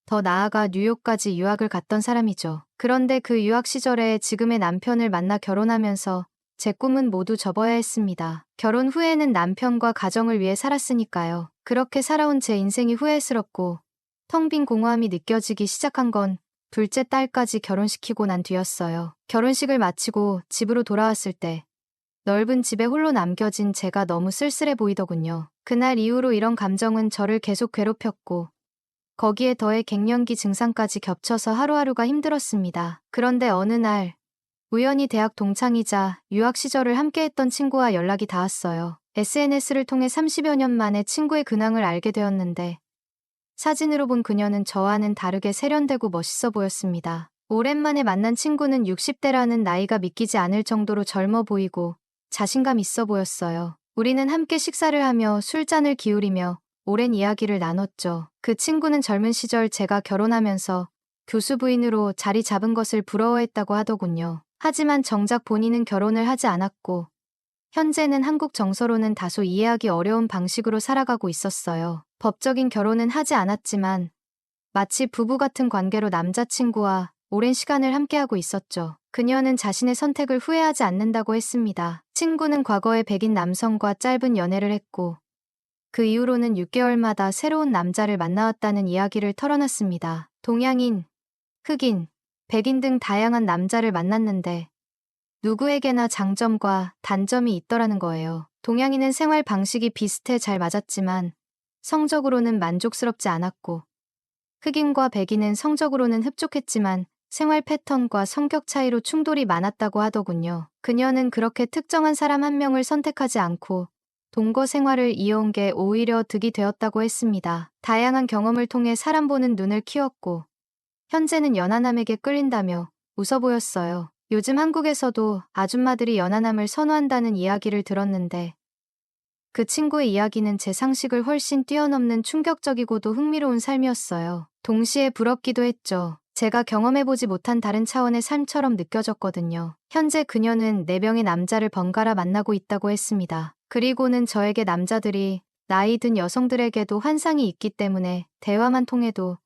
더 나아가 뉴욕까지 유학을 갔던 사람이죠. 그런데 그 유학 시절에 지금의 남편을 만나 결혼하면서 제 꿈은 모두 접어야 했습니다. 결혼 후에는 남편과 가정을 위해 살았으니까요. 그렇게 살아온 제 인생이 후회스럽고 텅 빈 공허함이 느껴지기 시작한 건 둘째 딸까지 결혼시키고 난 뒤였어요. 결혼식을 마치고 집으로 돌아왔을 때 넓은 집에 홀로 남겨진 제가 너무 쓸쓸해 보이더군요. 그날 이후로 이런 감정은 저를 계속 괴롭혔고 거기에 더해 갱년기 증상까지 겹쳐서 하루하루가 힘들었습니다. 그런데 어느 날 우연히 대학 동창이자 유학 시절을 함께했던 친구와 연락이 닿았어요. SNS를 통해 30여 년 만에 친구의 근황을 알게 되었는데 사진으로 본 그녀는 저와는 다르게 세련되고 멋있어 보였습니다. 오랜만에 만난 친구는 60대라는 나이가 믿기지 않을 정도로 젊어 보이고 자신감 있어 보였어요. 우리는 함께 식사를 하며 술잔을 기울이며 오랜 이야기를 나눴죠. 그 친구는 젊은 시절 제가 결혼하면서 교수 부인으로 자리 잡은 것을 부러워했다고 하더군요. 하지만 정작 본인은 결혼을 하지 않았고 현재는 한국 정서로는 다소 이해하기 어려운 방식으로 살아가고 있었어요. 법적인 결혼은 하지 않았지만 마치 부부 같은 관계로 남자친구와 오랜 시간을 함께하고 있었죠. 그녀는 자신의 선택을 후회하지 않는다고 했습니다. 친구는 과거에 백인 남성과 짧은 연애를 했고 그 이후로는 6개월마다 새로운 남자를 만나왔다는 이야기를 털어놨습니다. 동양인, 흑인, 백인 등 다양한 남자를 만났는데 누구에게나 장점과 단점이 있더라는 거예요. 동양인은 생활 방식이 비슷해 잘 맞았지만 성적으로는 만족스럽지 않았고 흑인과 백인은 성적으로는 흡족했지만 생활 패턴과 성격 차이로 충돌이 많았다고 하더군요. 그녀는 그렇게 특정한 사람 한 명을 선택하지 않고 동거 생활을 이어온 게 오히려 득이 되었다고 했습니다. 다양한 경험을 통해 사람 보는 눈을 키웠고 현재는 연하남에게 끌린다며 웃어 보였어요. 요즘 한국에서도 아줌마들이 연하남을 선호한다는 이야기를 들었는데 그 친구의 이야기는 제 상식을 훨씬 뛰어넘는 충격적이고도 흥미로운 삶이었어요. 동시에 부럽기도 했죠. 제가 경험해보지 못한 다른 차원의 삶처럼 느껴졌거든요. 현재 그녀는 4명의 남자를 번갈아 만나고 있다고 했습니다. 그리고는 저에게 남자들이 나이 든 여성들에게도 환상이 있기 때문에 대화만 통해도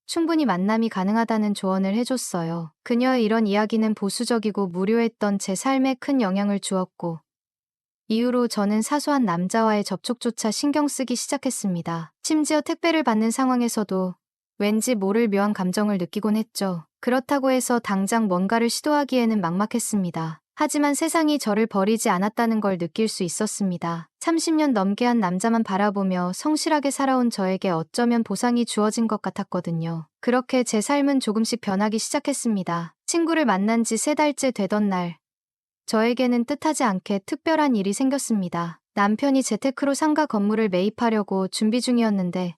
충분히 만남이 가능하다는 조언을 해줬어요. 그녀의 이런 이야기는 보수적이고 무료했던 제 삶에 큰 영향을 주었고, 이후로 저는 사소한 남자와의 접촉조차 신경 쓰기 시작했습니다. 심지어 택배를 받는 상황에서도 왠지 모를 묘한 감정을 느끼곤 했죠. 그렇다고 해서 당장 뭔가를 시도하기에는 막막했습니다. 하지만 세상이 저를 버리지 않았다는 걸 느낄 수 있었습니다. 30년 넘게 한 남자만 바라보며 성실하게 살아온 저에게 어쩌면 보상이 주어진 것 같았거든요. 그렇게 제 삶은 조금씩 변하기 시작했습니다. 친구를 만난 지 3달째 되던 날, 저에게는 뜻하지 않게 특별한 일이 생겼습니다. 남편이 재테크로 상가 건물을 매입하려고 준비 중이었는데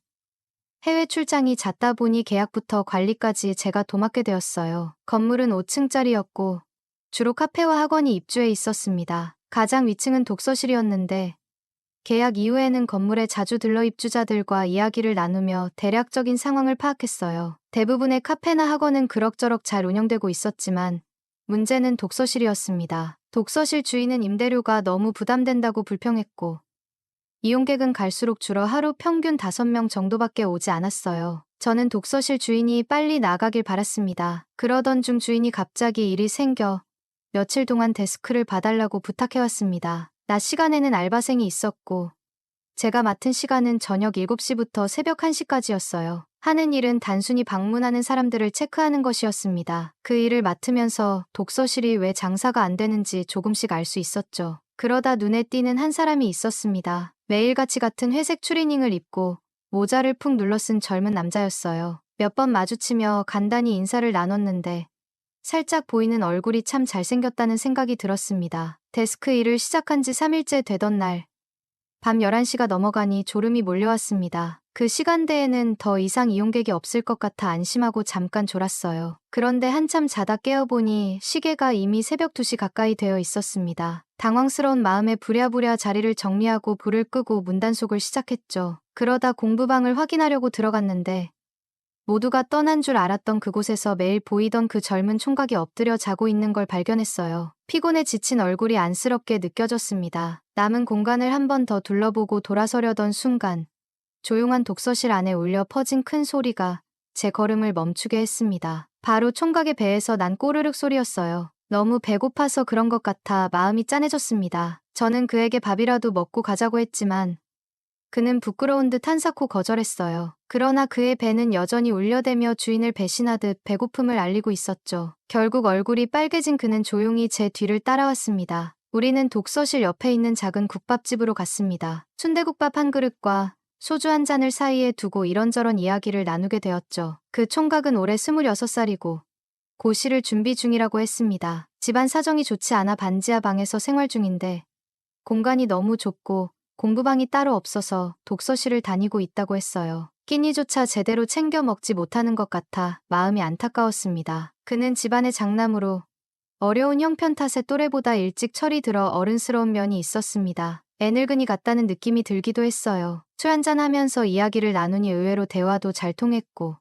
해외 출장이 잦다 보니 계약부터 관리까지 제가 도맡게 되었어요. 건물은 5층짜리였고 주로 카페와 학원이 입주해 있었습니다. 가장 위층은 독서실이었는데 계약 이후에는 건물에 자주 들러 입주자들과 이야기를 나누며 대략적인 상황을 파악했어요. 대부분의 카페나 학원은 그럭저럭 잘 운영되고 있었지만 문제는 독서실이었습니다. 독서실 주인은 임대료가 너무 부담된다고 불평했고 이용객은 갈수록 줄어 하루 평균 5명 정도밖에 오지 않았어요. 저는 독서실 주인이 빨리 나가길 바랐습니다. 그러던 중 주인이 갑자기 일이 생겨 며칠 동안 데스크를 봐달라고 부탁해왔습니다. 낮 시간에는 알바생이 있었고 제가 맡은 시간은 저녁 7시부터 새벽 1시까지였어요. 하는 일은 단순히 방문하는 사람들을 체크하는 것이었습니다. 그 일을 맡으면서 독서실이 왜 장사가 안 되는지 조금씩 알 수 있었죠. 그러다 눈에 띄는 한 사람이 있었습니다. 매일같이 같은 회색 추리닝을 입고 모자를 푹 눌러쓴 젊은 남자였어요. 몇 번 마주치며 간단히 인사를 나눴는데 살짝 보이는 얼굴이 참 잘생겼다는 생각이 들었습니다. 데스크 일을 시작한 지 3일째 되던 날, 밤 11시가 넘어가니 졸음이 몰려왔습니다. 그 시간대에는 더 이상 이용객이 없을 것 같아 안심하고 잠깐 졸았어요. 그런데 한참 자다 깨어보니 시계가 이미 새벽 2시 가까이 되어 있었습니다. 당황스러운 마음에 부랴부랴 자리를 정리하고 불을 끄고 문단속을 시작했죠. 그러다 공부방을 확인하려고 들어갔는데 모두가 떠난 줄 알았던 그곳에서 매일 보이던 그 젊은 총각이 엎드려 자고 있는 걸 발견했어요. 피곤에 지친 얼굴이 안쓰럽게 느껴졌습니다. 남은 공간을 한 번 더 둘러보고 돌아서려던 순간 조용한 독서실 안에 울려 퍼진 큰 소리가 제 걸음을 멈추게 했습니다. 바로 총각의 배에서 난 꼬르륵 소리였어요. 너무 배고파서 그런 것 같아 마음이 짠해졌습니다. 저는 그에게 밥이라도 먹고 가자고 했지만 그는 부끄러운 듯 한사코 거절했어요. 그러나 그의 배는 여전히 울려대며 주인을 배신하듯 배고픔을 알리고 있었죠. 결국 얼굴이 빨개진 그는 조용히 제 뒤를 따라왔습니다. 우리는 독서실 옆에 있는 작은 국밥집으로 갔습니다. 순대국밥 한 그릇과 소주 한 잔을 사이에 두고 이런저런 이야기를 나누게 되었죠. 그 총각은 올해 26살이고 고시를 준비 중이라고 했습니다. 집안 사정이 좋지 않아 반지하 방에서 생활 중인데 공간이 너무 좁고 공부방이 따로 없어서 독서실을 다니고 있다고 했어요. 끼니조차 제대로 챙겨 먹지 못하는 것 같아 마음이 안타까웠습니다. 그는 집안의 장남으로 어려운 형편 탓에 또래보다 일찍 철이 들어 어른스러운 면이 있었습니다. 애늙은이 같다는 느낌이 들기도 했어요. 술 한잔 하면서 이야기를 나누니 의외로 대화도 잘 통했고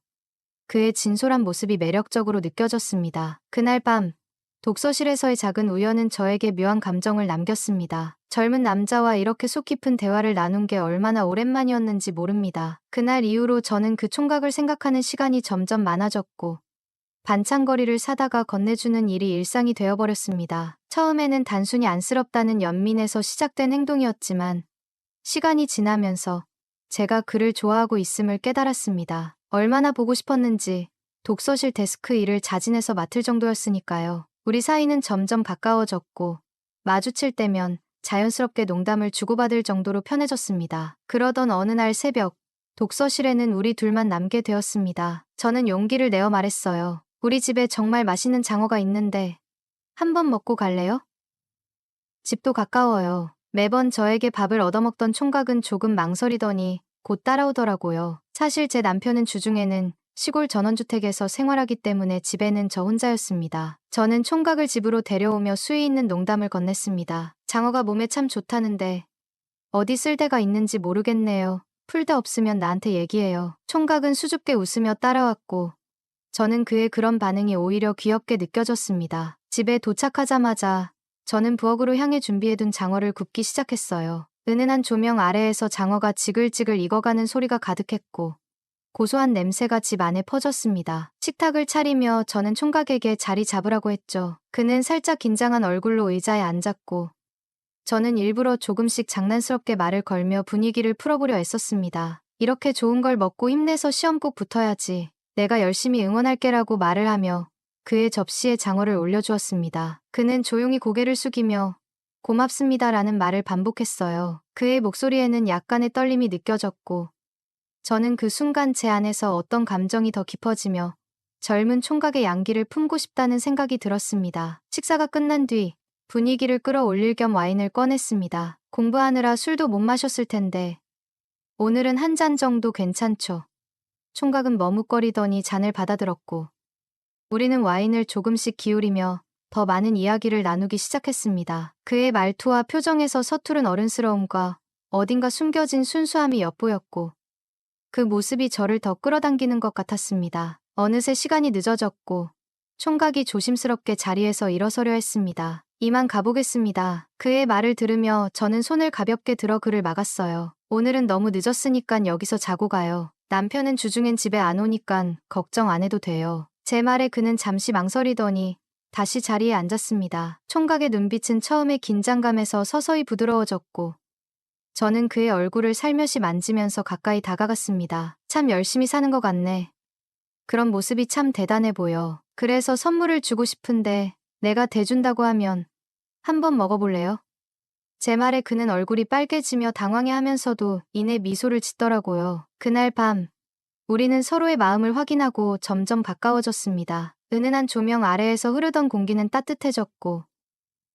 그의 진솔한 모습이 매력적으로 느껴졌습니다. 그날 밤 독서실에서의 작은 우연은 저에게 묘한 감정을 남겼습니다. 젊은 남자와 이렇게 속 깊은 대화를 나눈 게 얼마나 오랜만이었는지 모릅니다. 그날 이후로 저는 그 총각을 생각하는 시간이 점점 많아졌고 반찬거리를 사다가 건네주는 일이 일상이 되어버렸습니다. 처음에는 단순히 안쓰럽다는 연민에서 시작된 행동이었지만 시간이 지나면서 제가 그를 좋아하고 있음을 깨달았습니다. 얼마나 보고 싶었는지 독서실 데스크 일을 자진해서 맡을 정도였으니까요. 우리 사이는 점점 가까워졌고 마주칠 때면 자연스럽게 농담을 주고받을 정도로 편해졌습니다. 그러던 어느 날 새벽 독서실에는 우리 둘만 남게 되었습니다. 저는 용기를 내어 말했어요. 우리 집에 정말 맛있는 장어가 있는데 한번 먹고 갈래요? 집도 가까워요. 매번 저에게 밥을 얻어먹던 총각은 조금 망설이더니 곧 따라오더라고요. 사실 제 남편은 주중에는 시골 전원주택에서 생활하기 때문에 집에는 저 혼자였습니다. 저는 총각을 집으로 데려오며 수위 있는 농담을 건넸습니다. 장어가 몸에 참 좋다는데 어디 쓸 데가 있는지 모르겠네요. 풀 데 없으면 나한테 얘기해요. 총각은 수줍게 웃으며 따라왔고 저는 그의 그런 반응이 오히려 귀엽게 느껴졌습니다. 집에 도착하자마자 저는 부엌으로 향해 준비해둔 장어를 굽기 시작했어요. 은은한 조명 아래에서 장어가 지글지글 익어가는 소리가 가득했고 고소한 냄새가 집 안에 퍼졌습니다. 식탁을 차리며 저는 총각에게 자리 잡으라고 했죠. 그는 살짝 긴장한 얼굴로 의자에 앉았고 저는 일부러 조금씩 장난스럽게 말을 걸며 분위기를 풀어보려 애썼습니다. 이렇게 좋은 걸 먹고 힘내서 시험 꼭 붙어야지. 내가 열심히 응원할게라고 말을 하며 그의 접시에 장어를 올려주었습니다. 그는 조용히 고개를 숙이며 고맙습니다라는 말을 반복했어요. 그의 목소리에는 약간의 떨림이 느껴졌고 저는 그 순간 제 안에서 어떤 감정이 더 깊어지며 젊은 총각의 양기를 품고 싶다는 생각이 들었습니다. 식사가 끝난 뒤 분위기를 끌어올릴 겸 와인을 꺼냈습니다. 공부하느라 술도 못 마셨을 텐데 오늘은 한 잔 정도 괜찮죠. 총각은 머뭇거리더니 잔을 받아들었고 우리는 와인을 조금씩 기울이며 더 많은 이야기를 나누기 시작했습니다. 그의 말투와 표정에서 서투른 어른스러움과 어딘가 숨겨진 순수함이 엿보였고 그 모습이 저를 더 끌어당기는 것 같았습니다. 어느새 시간이 늦어졌고 총각이 조심스럽게 자리에서 일어서려 했습니다. 이만 가보겠습니다. 그의 말을 들으며 저는 손을 가볍게 들어 그를 막았어요. 오늘은 너무 늦었으니깐 여기서 자고 가요. 남편은 주중엔 집에 안 오니깐 걱정 안 해도 돼요. 제 말에 그는 잠시 망설이더니 다시 자리에 앉았습니다. 총각의 눈빛은 처음에 긴장감에서 서서히 부드러워졌고 저는 그의 얼굴을 살며시 만지면서 가까이 다가갔습니다. 참 열심히 사는 것 같네. 그런 모습이 참 대단해 보여. 그래서 선물을 주고 싶은데 내가 대준다고 하면 한번 먹어볼래요? 제 말에 그는 얼굴이 빨개지며 당황해하면서도 이내 미소를 짓더라고요. 그날 밤 우리는 서로의 마음을 확인하고 점점 가까워졌습니다. 은은한 조명 아래에서 흐르던 공기는 따뜻해졌고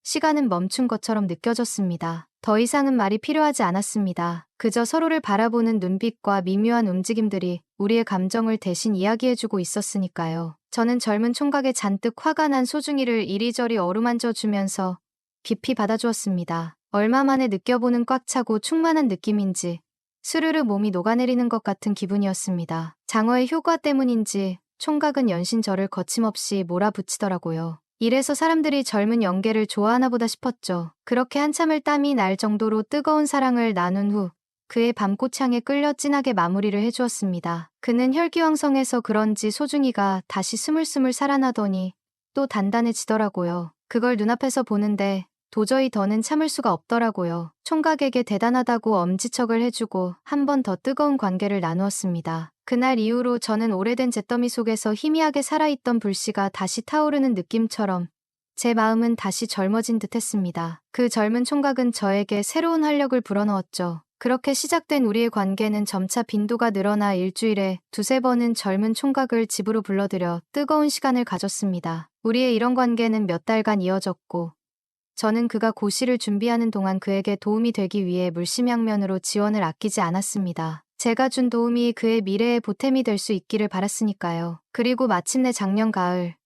시간은 멈춘 것처럼 느껴졌습니다. 더 이상은 말이 필요하지 않았습니다. 그저 서로를 바라보는 눈빛과 미묘한 움직임들이 우리의 감정을 대신 이야기해주고 있었으니까요. 저는 젊은 총각의 잔뜩 화가 난 소중이를 이리저리 어루만져 주면서 깊이 받아주었습니다. 얼마 만에 느껴보는 꽉 차고 충만한 느낌인지 스르르 몸이 녹아내리는 것 같은 기분이었습니다. 장어의 효과 때문인지 총각은 연신 저를 거침없이 몰아붙이더라고요. 이래서 사람들이 젊은 영계를 좋아하나 보다 싶었죠. 그렇게 한참을 땀이 날 정도로 뜨거운 사랑을 나눈 후 그의 밤꽃향에 끌려 진하게 마무리를 해주었습니다. 그는 혈기왕성해서 그런지 소중이가 다시 스물스물 살아나더니 또 단단해지더라고요. 그걸 눈앞에서 보는데 도저히 더는 참을 수가 없더라고요. 총각에게 대단하다고 엄지척을 해주고 한 번 더 뜨거운 관계를 나누었습니다. 그날 이후로 저는 오래된 잿더미 속에서 희미하게 살아있던 불씨가 다시 타오르는 느낌처럼 제 마음은 다시 젊어진 듯 했습니다. 그 젊은 총각은 저에게 새로운 활력을 불어넣었죠. 그렇게 시작된 우리의 관계는 점차 빈도가 늘어나 일주일에 두세 번은 젊은 총각을 집으로 불러들여 뜨거운 시간을 가졌습니다. 우리의 이런 관계는 몇 달간 이어졌고 저는 그가 고시를 준비하는 동안 그에게 도움이 되기 위해 물심양면으로 지원을 아끼지 않았습니다. 제가 준 도움이 그의 미래에 보탬이 될 수 있기를 바랐으니까요. 그리고 마침내 작년 가을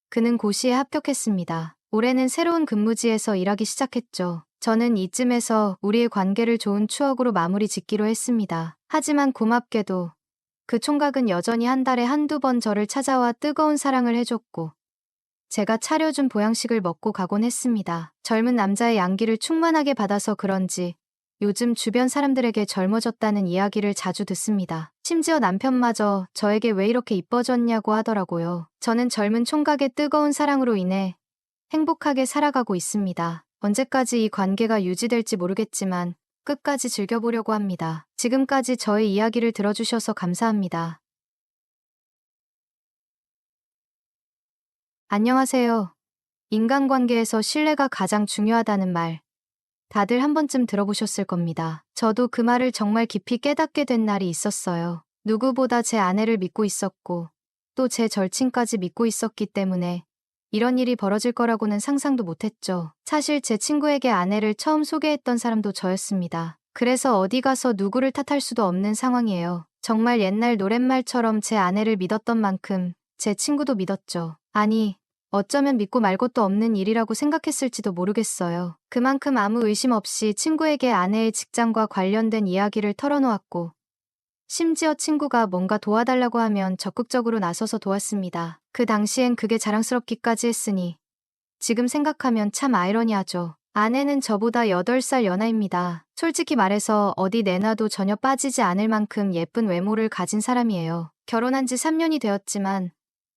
그는 고시에 합격했습니다. 올해는 새로운 근무지에서 일하기 시작했죠. 저는 이쯤에서 우리의 관계를 좋은 추억으로 마무리 짓기로 했습니다. 하지만 고맙게도 그 총각은 여전히 한 달에 한두 번 저를 찾아와 뜨거운 사랑을 해줬고 제가 차려준 보양식을 먹고 가곤 했습니다. 젊은 남자의 양기를 충만하게 받아서 그런지 요즘 주변 사람들에게 젊어졌다는 이야기를 자주 듣습니다. 심지어 남편마저 저에게 왜 이렇게 이뻐졌냐고 하더라고요. 저는 젊은 총각의 뜨거운 사랑으로 인해 행복하게 살아가고 있습니다. 언제까지 이 관계가 유지될지 모르겠지만 끝까지 즐겨보려고 합니다. 지금까지 저의 이야기를 들어주셔서 감사합니다. 안녕하세요. 인간관계에서 신뢰가 가장 중요하다는 말, 다들 한 번쯤 들어보셨을 겁니다. 저도 그 말을 정말 깊이 깨닫게 된 날이 있었어요. 누구보다 제 아내를 믿고 있었고, 또 제 절친까지 믿고 있었기 때문에 이런 일이 벌어질 거라고는 상상도 못했죠. 사실 제 친구에게 아내를 처음 소개했던 사람도 저였습니다. 그래서 어디 가서 누구를 탓할 수도 없는 상황이에요. 정말 옛날 노랫말처럼 제 아내를 믿었던 만큼 제 친구도 믿었죠. 아니, 어쩌면 믿고 말 것도 없는 일이라고 생각했을지도 모르겠어요. 그만큼 아무 의심 없이 친구에게 아내의 직장과 관련된 이야기를 털어놓았고 심지어 친구가 뭔가 도와달라고 하면 적극적으로 나서서 도왔습니다. 그 당시엔 그게 자랑스럽기까지 했으니 지금 생각하면 참 아이러니하죠. 아내는 저보다 8살 연하입니다. 솔직히 말해서 어디 내놔도 전혀 빠지지 않을 만큼 예쁜 외모를 가진 사람이에요. 결혼한 지 3년이 되었지만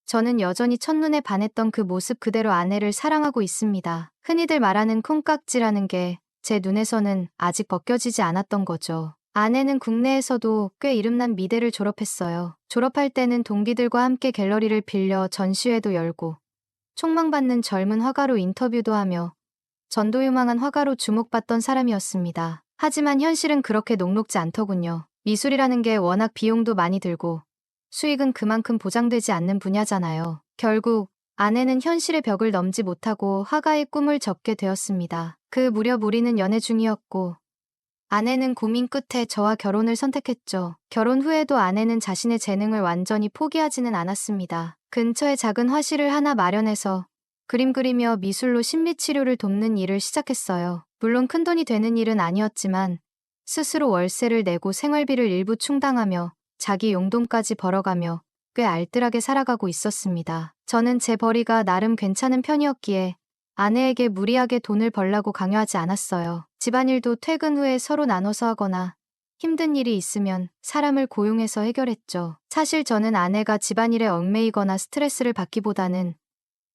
저는 여전히 첫눈에 반했던 그 모습 그대로 아내를 사랑하고 있습니다. 흔히들 말하는 콩깍지라는 게 제 눈에서는 아직 벗겨지지 않았던 거죠. 아내는 국내에서도 꽤 이름난 미대를 졸업했어요. 졸업할 때는 동기들과 함께 갤러리를 빌려 전시회도 열고 촉망받는 젊은 화가로 인터뷰도 하며 전도유망한 화가로 주목받던 사람이었습니다. 하지만 현실은 그렇게 녹록지 않더군요. 미술이라는 게 워낙 비용도 많이 들고 수익은 그만큼 보장되지 않는 분야잖아요. 결국 아내는 현실의 벽을 넘지 못하고 화가의 꿈을 접게 되었습니다. 그 무렵 우리는 연애 중이었고 아내는 고민 끝에 저와 결혼을 선택했죠. 결혼 후에도 아내는 자신의 재능을 완전히 포기하지는 않았습니다. 근처에 작은 화실을 하나 마련해서 그림 그리며 미술로 심리치료를 돕는 일을 시작했어요. 물론 큰돈이 되는 일은 아니었지만 스스로 월세를 내고 생활비를 일부 충당하며 자기 용돈까지 벌어가며 꽤 알뜰하게 살아가고 있었습니다. 저는 제 벌이가 나름 괜찮은 편이었기에 아내에게 무리하게 돈을 벌라고 강요하지 않았어요. 집안일도 퇴근 후에 서로 나눠서 하거나 힘든 일이 있으면 사람을 고용해서 해결했죠. 사실 저는 아내가 집안일에 얽매이거나 스트레스를 받기보다는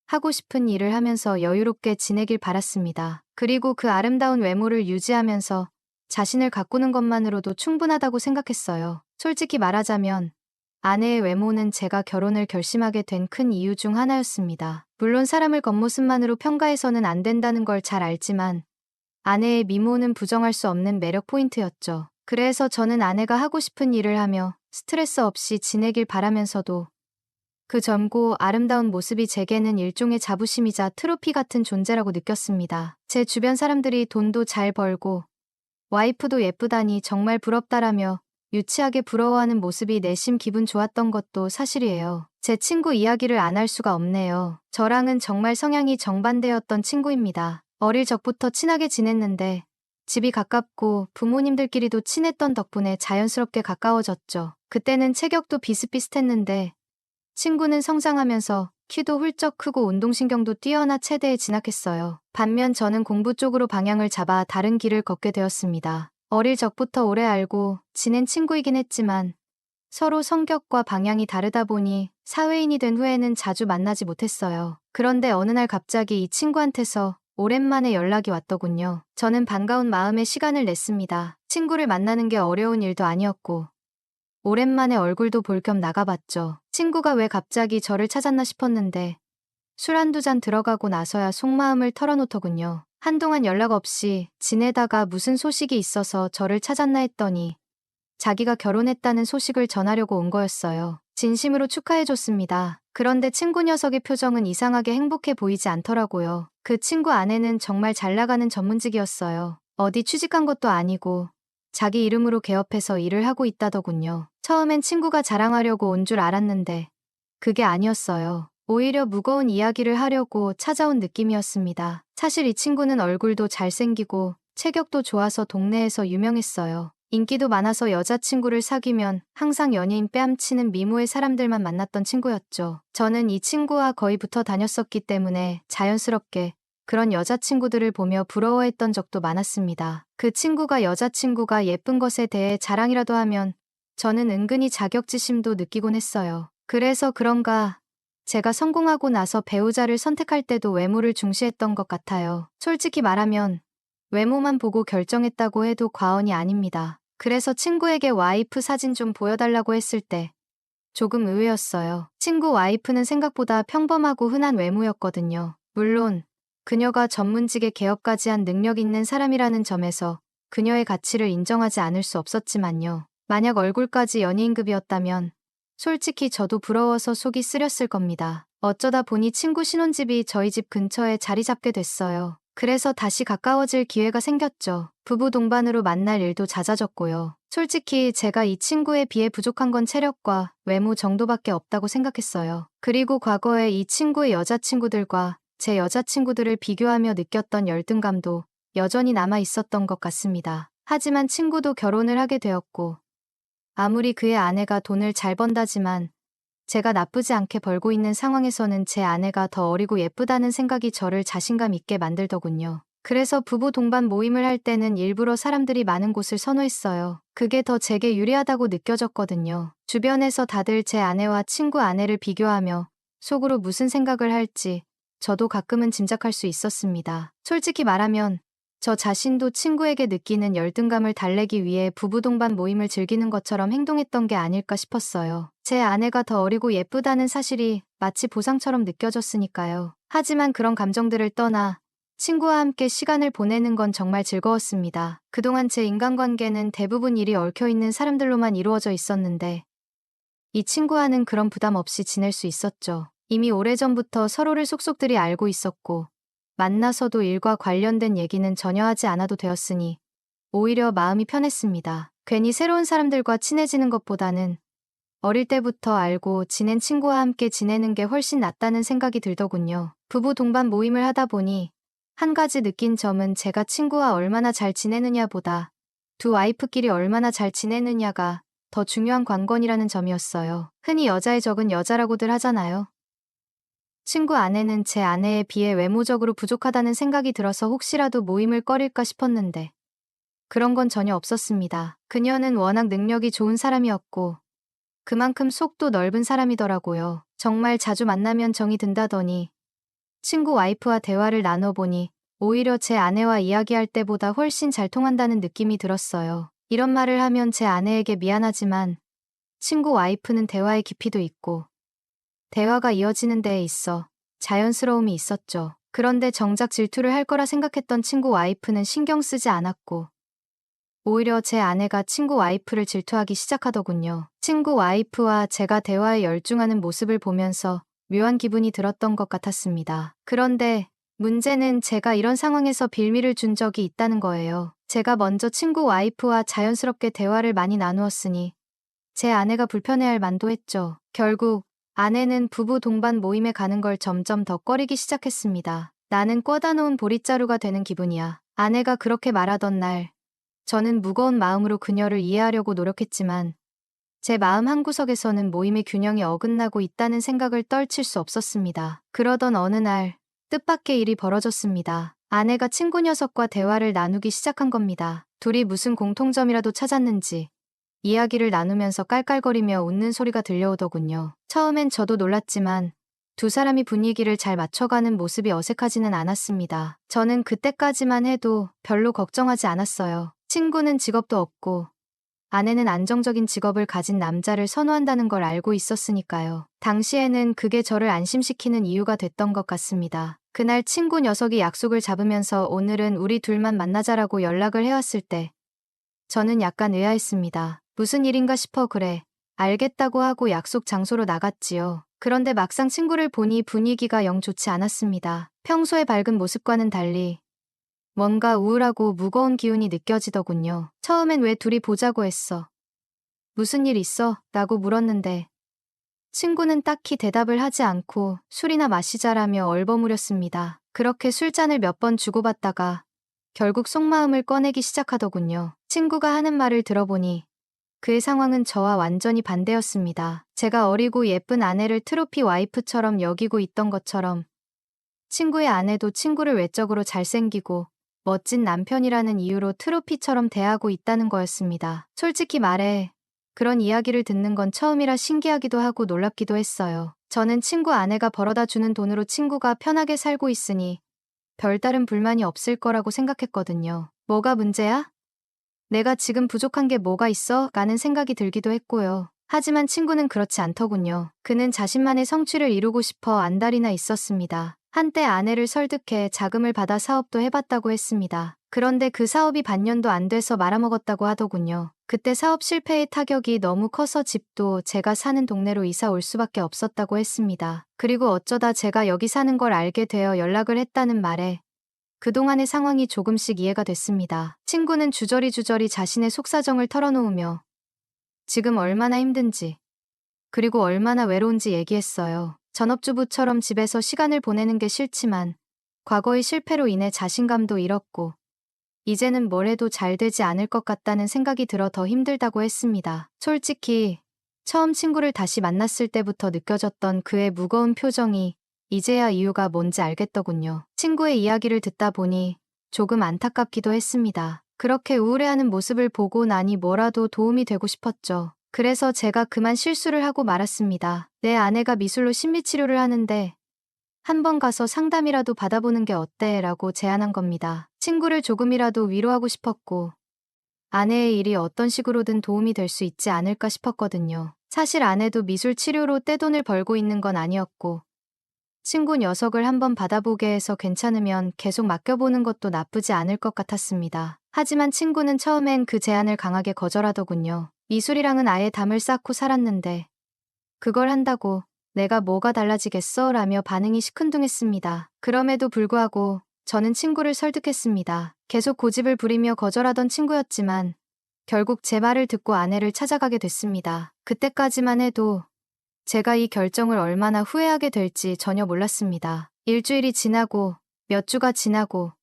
하고 싶은 일을 하면서 여유롭게 지내길 바랐습니다. 그리고 그 아름다운 외모를 유지하면서 자신을 가꾸는 것만으로도 충분하다고 생각했어요. 솔직히 말하자면 아내의 외모는 제가 결혼을 결심하게 된 큰 이유 중 하나였습니다. 물론 사람을 겉모습만으로 평가해서는 안 된다는 걸 잘 알지만 아내의 미모는 부정할 수 없는 매력 포인트였죠. 그래서 저는 아내가 하고 싶은 일을 하며 스트레스 없이 지내길 바라면서도 그 젊고 아름다운 모습이 제게는 일종의 자부심이자 트로피 같은 존재라고 느꼈습니다. 제 주변 사람들이 돈도 잘 벌고 와이프도 예쁘다니 정말 부럽다라며 유치하게 부러워하는 모습이 내심 기분 좋았던 것도 사실이에요. 제 친구 이야기를 안 할 수가 없네요. 저랑은 정말 성향이 정반대였던 친구입니다. 어릴 적부터 친하게 지냈는데 집이 가깝고 부모님들끼리도 친했던 덕분에 자연스럽게 가까워졌죠. 그때는 체격도 비슷비슷했는데 친구는 성장하면서 키도 훌쩍 크고 운동신경도 뛰어나 체대에 진학했어요. 반면 저는 공부 쪽으로 방향을 잡아 다른 길을 걷게 되었습니다. 어릴 적부터 오래 알고 지낸 친구이긴 했지만 서로 성격과 방향이 다르다 보니 사회인이 된 후에는 자주 만나지 못했어요. 그런데 어느 날 갑자기 이 친구한테서 오랜만에 연락이 왔더군요. 저는 반가운 마음에 시간을 냈습니다. 친구를 만나는 게 어려운 일도 아니었고 오랜만에 얼굴도 볼 겸 나가봤죠. 친구가 왜 갑자기 저를 찾았나 싶었는데 술 한두 잔 들어가고 나서야 속마음을 털어놓더군요. 한동안 연락 없이 지내다가 무슨 소식이 있어서 저를 찾았나 했더니 자기가 결혼했다는 소식을 전하려고 온 거였어요. 진심으로 축하해줬습니다. 그런데 친구 녀석의 표정은 이상하게 행복해 보이지 않더라고요. 그 친구 아내는 정말 잘 나가는 전문직이었어요. 어디 취직한 것도 아니고 자기 이름으로 개업해서 일을 하고 있다더군요. 처음엔 친구가 자랑하려고 온 줄 알았는데 그게 아니었어요. 오히려 무거운 이야기를 하려고 찾아온 느낌이었습니다. 사실 이 친구는 얼굴도 잘생기고 체격도 좋아서 동네에서 유명했어요. 인기도 많아서 여자친구를 사귀면 항상 연예인 빼앗치는 미모의 사람들만 만났던 친구였죠. 저는 이 친구와 거의 붙어 다녔었기 때문에 자연스럽게 그런 여자친구들을 보며 부러워했던 적도 많았습니다. 그 친구가 여자친구가 예쁜 것에 대해 자랑이라도 하면 저는 은근히 자격지심도 느끼곤 했어요. 그래서 그런가 제가 성공하고 나서 배우자를 선택할 때도 외모를 중시했던 것 같아요. 솔직히 말하면 외모만 보고 결정했다고 해도 과언이 아닙니다. 그래서 친구에게 와이프 사진 좀 보여달라고 했을 때 조금 의외였어요. 친구 와이프는 생각보다 평범하고 흔한 외모였거든요. 물론 그녀가 전문직에 개업까지 한 능력 있는 사람이라는 점에서 그녀의 가치를 인정하지 않을 수 없었지만요. 만약 얼굴까지 연예인급이었다면 솔직히 저도 부러워서 속이 쓰렸을 겁니다. 어쩌다 보니 친구 신혼집이 저희 집 근처에 자리 잡게 됐어요. 그래서 다시 가까워질 기회가 생겼죠. 부부 동반으로 만날 일도 잦아졌고요. 솔직히 제가 이 친구에 비해 부족한 건 체력과 외모 정도밖에 없다고 생각했어요. 그리고 과거에 이 친구의 여자친구들과 제 여자친구들을 비교하며 느꼈던 열등감도 여전히 남아 있었던 것 같습니다. 하지만 친구도 결혼을 하게 되었고 아무리 그의 아내가 돈을 잘 번다지만 제가 나쁘지 않게 벌고 있는 상황에서는 제 아내가 더 어리고 예쁘다는 생각이 저를 자신감 있게 만들더군요. 그래서 부부 동반 모임을 할 때는 일부러 사람들이 많은 곳을 선호했어요. 그게 더 제게 유리하다고 느껴졌거든요. 주변에서 다들 제 아내와 친구 아내를 비교하며 속으로 무슨 생각을 할지 저도 가끔은 짐작할 수 있었습니다. 솔직히 말하면 저 자신도 친구에게 느끼는 열등감을 달래기 위해 부부 동반 모임을 즐기는 것처럼 행동했던 게 아닐까 싶었어요. 제 아내가 더 어리고 예쁘다는 사실이 마치 보상처럼 느껴졌으니까요. 하지만 그런 감정들을 떠나 친구와 함께 시간을 보내는 건 정말 즐거웠습니다. 그동안 제 인간관계는 대부분 일이 얽혀있는 사람들로만 이루어져 있었는데 이 친구와는 그런 부담 없이 지낼 수 있었죠. 이미 오래전부터 서로를 속속들이 알고 있었고 만나서도 일과 관련된 얘기는 전혀 하지 않아도 되었으니 오히려 마음이 편했습니다. 괜히 새로운 사람들과 친해지는 것보다는 어릴 때부터 알고 지낸 친구와 함께 지내는 게 훨씬 낫다는 생각이 들더군요. 부부 동반 모임을 하다 보니 한 가지 느낀 점은 제가 친구와 얼마나 잘 지내느냐보다 두 와이프끼리 얼마나 잘 지내느냐가 더 중요한 관건이라는 점이었어요. 흔히 여자의 적은 여자라고들 하잖아요. 친구 아내는 제 아내에 비해 외모적으로 부족하다는 생각이 들어서 혹시라도 모임을 꺼릴까 싶었는데 그런 건 전혀 없었습니다. 그녀는 워낙 능력이 좋은 사람이었고 그만큼 속도 넓은 사람이더라고요. 정말 자주 만나면 정이 든다더니 친구 와이프와 대화를 나눠보니 오히려 제 아내와 이야기할 때보다 훨씬 잘 통한다는 느낌이 들었어요. 이런 말을 하면 제 아내에게 미안하지만 친구 와이프는 대화의 깊이도 있고 대화가 이어지는 데에 있어 자연스러움이 있었죠. 그런데 정작 질투를 할 거라 생각했던 친구 와이프는 신경 쓰지 않았고 오히려 제 아내가 친구 와이프를 질투하기 시작하더군요. 친구 와이프와 제가 대화에 열중하는 모습을 보면서 묘한 기분이 들었던 것 같았습니다. 그런데 문제는 제가 이런 상황에서 빌미를 준 적이 있다는 거예요. 제가 먼저 친구 와이프와 자연스럽게 대화를 많이 나누었으니 제 아내가 불편해할 만도 했죠. 결국 아내는 부부 동반 모임에 가는 걸 점점 더 꺼리기 시작했습니다. 나는 꿔다 놓은 보릿자루가 되는 기분이야. 아내가 그렇게 말하던 날 저는 무거운 마음으로 그녀를 이해하려고 노력했지만 제 마음 한구석에서는 모임의 균형이 어긋나고 있다는 생각을 떨칠 수 없었습니다. 그러던 어느 날 뜻밖의 일이 벌어졌습니다. 아내가 친구 녀석과 대화를 나누기 시작한 겁니다. 둘이 무슨 공통점이라도 찾았는지 이야기를 나누면서 깔깔거리며 웃는 소리가 들려오더군요. 처음엔 저도 놀랐지만 두 사람이 분위기를 잘 맞춰가는 모습이 어색하지는 않았습니다. 저는 그때까지만 해도 별로 걱정하지 않았어요. 친구는 직업도 없고 아내는 안정적인 직업을 가진 남자를 선호한다는 걸 알고 있었으니까요. 당시에는 그게 저를 안심시키는 이유가 됐던 것 같습니다. 그날 친구 녀석이 약속을 잡으면서 오늘은 우리 둘만 만나자라고 연락을 해왔을 때 저는 약간 의아했습니다. 무슨 일인가 싶어 그래. 알겠다고 하고 약속 장소로 나갔지요. 그런데 막상 친구를 보니 분위기가 영 좋지 않았습니다. 평소의 밝은 모습과는 달리 뭔가 우울하고 무거운 기운이 느껴지더군요. 처음엔 왜 둘이 보자고 했어? 무슨 일 있어? 라고 물었는데 친구는 딱히 대답을 하지 않고 술이나 마시자라며 얼버무렸습니다. 그렇게 술잔을 몇 번 주고받다가 결국 속마음을 꺼내기 시작하더군요. 친구가 하는 말을 들어보니 그의 상황은 저와 완전히 반대였습니다. 제가 어리고 예쁜 아내를 트로피 와이프처럼 여기고 있던 것처럼 친구의 아내도 친구를 외적으로 잘생기고 멋진 남편이라는 이유로 트로피처럼 대하고 있다는 거였습니다. 솔직히 말해 그런 이야기를 듣는 건 처음이라 신기하기도 하고 놀랍기도 했어요. 저는 친구 아내가 벌어다 주는 돈으로 친구가 편하게 살고 있으니 별다른 불만이 없을 거라고 생각했거든요. 뭐가 문제야? 내가 지금 부족한 게 뭐가 있어? 라는 생각이 들기도 했고요. 하지만 친구는 그렇지 않더군요. 그는 자신만의 성취를 이루고 싶어 안달이나 있었습니다. 한때 아내를 설득해 자금을 받아 사업도 해봤다고 했습니다. 그런데 그 사업이 반년도 안 돼서 말아먹었다고 하더군요. 그때 사업 실패의 타격이 너무 커서 집도 제가 사는 동네로 이사 올 수밖에 없었다고 했습니다. 그리고 어쩌다 제가 여기 사는 걸 알게 되어 연락을 했다는 말에 그동안의 상황이 조금씩 이해가 됐습니다. 친구는 주저리 자신의 속사정을 털어놓으며 지금 얼마나 힘든지 그리고 얼마나 외로운지 얘기했어요. 전업주부처럼 집에서 시간을 보내는 게 싫지만 과거의 실패로 인해 자신감도 잃었고 이제는 뭘 해도 잘 되지 않을 것 같다는 생각이 들어 더 힘들다고 했습니다. 솔직히 처음 친구를 다시 만났을 때부터 느껴졌던 그의 무거운 표정이 이제야 이유가 뭔지 알겠더군요. 친구의 이야기를 듣다 보니 조금 안타깝기도 했습니다. 그렇게 우울해하는 모습을 보고 나니 뭐라도 도움이 되고 싶었죠. 그래서 제가 그만 실수를 하고 말았습니다. 내 아내가 미술로 심리치료를 하는데 한번 가서 상담이라도 받아보는 게 어때? 라고 제안한 겁니다. 친구를 조금이라도 위로하고 싶었고 아내의 일이 어떤 식으로든 도움이 될 수 있지 않을까 싶었거든요. 사실 아내도 미술 치료로 떼돈을 벌고 있는 건 아니었고 친구 녀석을 한번 받아보게 해서 괜찮으면 계속 맡겨보는 것도 나쁘지 않을 것 같았습니다. 하지만 친구는 처음엔 그 제안을 강하게 거절하더군요. 미술이랑은 아예 담을 쌓고 살았는데 그걸 한다고 내가 뭐가 달라지겠어? 라며 반응이 시큰둥했습니다. 그럼에도 불구하고 저는 친구를 설득했습니다. 계속 고집을 부리며 거절하던 친구였지만 결국 제 말을 듣고 아내를 찾아가게 됐습니다. 그때까지만 해도 제가 이 결정을 얼마나 후회하게 될지 전혀 몰랐습니다. 일주일이 지나고 몇 주가 지나고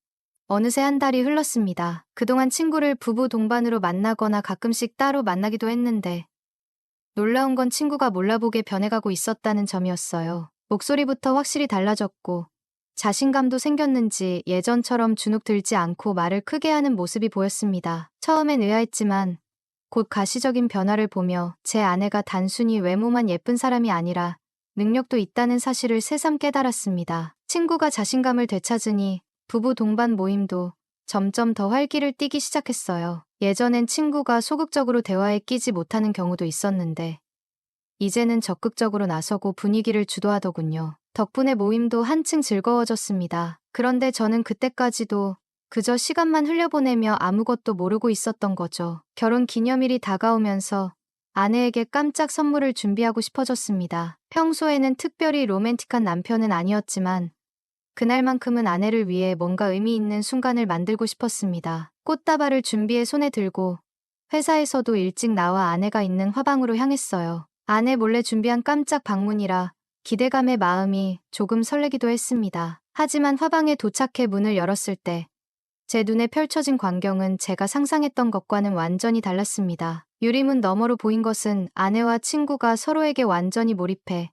어느새 한 달이 흘렀습니다. 그동안 친구를 부부 동반으로 만나거나 가끔씩 따로 만나기도 했는데 놀라운 건 친구가 몰라보게 변해가고 있었다는 점이었어요. 목소리부터 확실히 달라졌고 자신감도 생겼는지 예전처럼 주눅 들지 않고 말을 크게 하는 모습이 보였습니다. 처음엔 의아했지만 곧 가시적인 변화를 보며 제 아내가 단순히 외모만 예쁜 사람이 아니라 능력도 있다는 사실을 새삼 깨달았습니다. 친구가 자신감을 되찾으니 부부 동반 모임도 점점 더 활기를 띠기 시작했어요. 예전엔 친구가 소극적으로 대화에 끼지 못하는 경우도 있었는데 이제는 적극적으로 나서고 분위기를 주도하더군요. 덕분에 모임도 한층 즐거워졌습니다. 그런데 저는 그때까지도 그저 시간만 흘려보내며 아무것도 모르고 있었던 거죠. 결혼 기념일이 다가오면서 아내에게 깜짝 선물을 준비하고 싶어졌습니다. 평소에는 특별히 로맨틱한 남편은 아니었지만 그날만큼은 아내를 위해 뭔가 의미 있는 순간을 만들고 싶었습니다. 꽃다발을 준비해 손에 들고 회사에서도 일찍 나와 아내가 있는 화방으로 향했어요. 아내 몰래 준비한 깜짝 방문이라 기대감에 마음이 조금 설레기도 했습니다. 하지만 화방에 도착해 문을 열었을 때 제 눈에 펼쳐진 광경은 제가 상상했던 것과는 완전히 달랐습니다. 유리문 너머로 보인 것은 아내와 친구가 서로에게 완전히 몰입해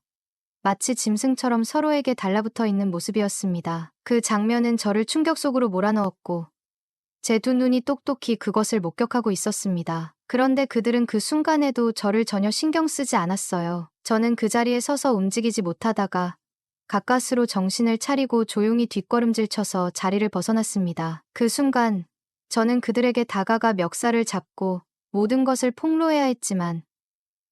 마치 짐승처럼 서로에게 달라붙어 있는 모습이었습니다. 그 장면은 저를 충격 속으로 몰아넣었고 제 두 눈이 똑똑히 그것을 목격하고 있었습니다. 그런데 그들은 그 순간에도 저를 전혀 신경 쓰지 않았어요. 저는 그 자리에 서서 움직이지 못하다가 가까스로 정신을 차리고 조용히 뒷걸음질 쳐서 자리를 벗어났습니다. 그 순간 저는 그들에게 다가가 멱살을 잡고 모든 것을 폭로해야 했지만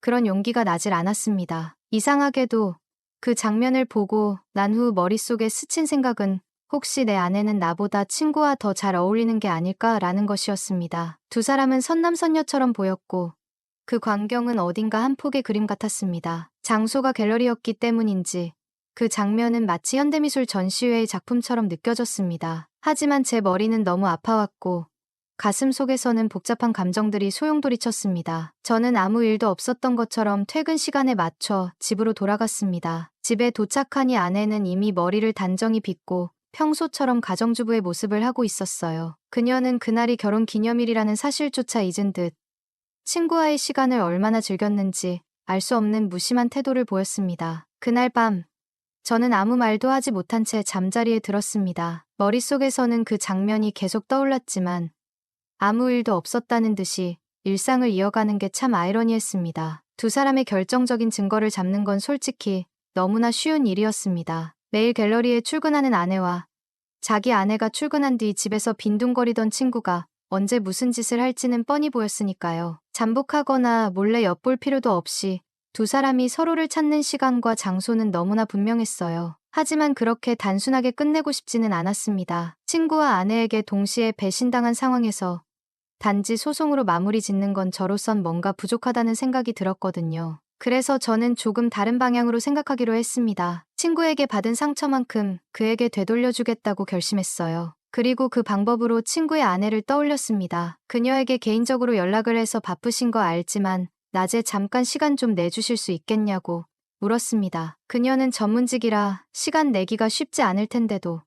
그런 용기가 나질 않았습니다. 이상하게도 그 장면을 보고 난 후 머릿속에 스친 생각은 혹시 내 아내는 나보다 친구와 더 잘 어울리는 게 아닐까라는 것이었습니다. 두 사람은 선남선녀처럼 보였고 그 광경은 어딘가 한 폭의 그림 같았습니다. 장소가 갤러리였기 때문인지 그 장면은 마치 현대미술 전시회의 작품처럼 느껴졌습니다. 하지만 제 머리는 너무 아파왔고 가슴 속에서는 복잡한 감정들이 소용돌이쳤습니다. 저는 아무 일도 없었던 것처럼 퇴근 시간에 맞춰 집으로 돌아갔습니다. 집에 도착하니 아내는 이미 머리를 단정히 빗고 평소처럼 가정주부의 모습을 하고 있었어요. 그녀는 그날이 결혼 기념일이라는 사실조차 잊은 듯 친구와의 시간을 얼마나 즐겼는지 알 수 없는 무심한 태도를 보였습니다. 그날 밤 저는 아무 말도 하지 못한 채 잠자리에 들었습니다. 머릿속에서는 그 장면이 계속 떠올랐지만 아무 일도 없었다는 듯이 일상을 이어가는 게 참 아이러니했습니다. 두 사람의 결정적인 증거를 잡는 건 솔직히 너무나 쉬운 일이었습니다. 매일 갤러리에 출근하는 아내와 자기 아내가 출근한 뒤 집에서 빈둥거리던 친구가 언제 무슨 짓을 할지는 뻔히 보였으니까요. 잠복하거나 몰래 엿볼 필요도 없이 두 사람이 서로를 찾는 시간과 장소는 너무나 분명했어요. 하지만 그렇게 단순하게 끝내고 싶지는 않았습니다. 친구와 아내에게 동시에 배신당한 상황에서 단지 소송으로 마무리 짓는 건 저로선 뭔가 부족하다는 생각이 들었거든요. 그래서 저는 조금 다른 방향으로 생각하기로 했습니다. 친구에게 받은 상처만큼 그에게 되돌려주겠다고 결심했어요. 그리고 그 방법으로 친구의 아내를 떠올렸습니다. 그녀에게 개인적으로 연락을 해서 바쁘신 거 알지만 낮에 잠깐 시간 좀 내주실 수 있겠냐고 물었습니다. 그녀는 전문직이라 시간 내기가 쉽지 않을 텐데도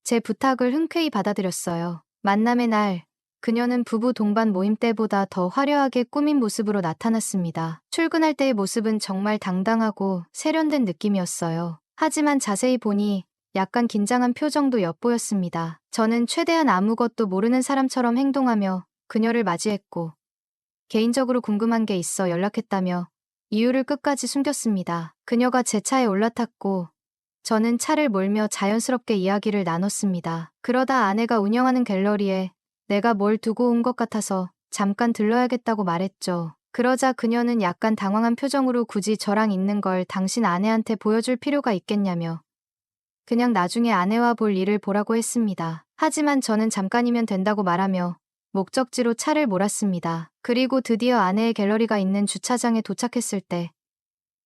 제 부탁을 흔쾌히 받아들였어요. 만남의 날, 그녀는 부부 동반 모임 때보다 더 화려하게 꾸민 모습으로 나타났습니다. 출근할 때의 모습은 정말 당당하고 세련된 느낌이었어요. 하지만 자세히 보니 약간 긴장한 표정도 엿보였습니다. 저는 최대한 아무것도 모르는 사람처럼 행동하며 그녀를 맞이했고, 개인적으로 궁금한 게 있어 연락했다며 이유를 끝까지 숨겼습니다. 그녀가 제 차에 올라탔고, 저는 차를 몰며 자연스럽게 이야기를 나눴습니다. 그러다 아내가 운영하는 갤러리에 내가 뭘 두고 온 것 같아서 잠깐 들러야겠다고 말했죠. 그러자 그녀는 약간 당황한 표정으로 굳이 저랑 있는 걸 당신 아내한테 보여줄 필요가 있겠냐며 그냥 나중에 아내와 볼 일을 보라고 했습니다. 하지만 저는 잠깐이면 된다고 말하며 목적지로 차를 몰았습니다. 그리고 드디어 아내의 갤러리가 있는 주차장에 도착했을 때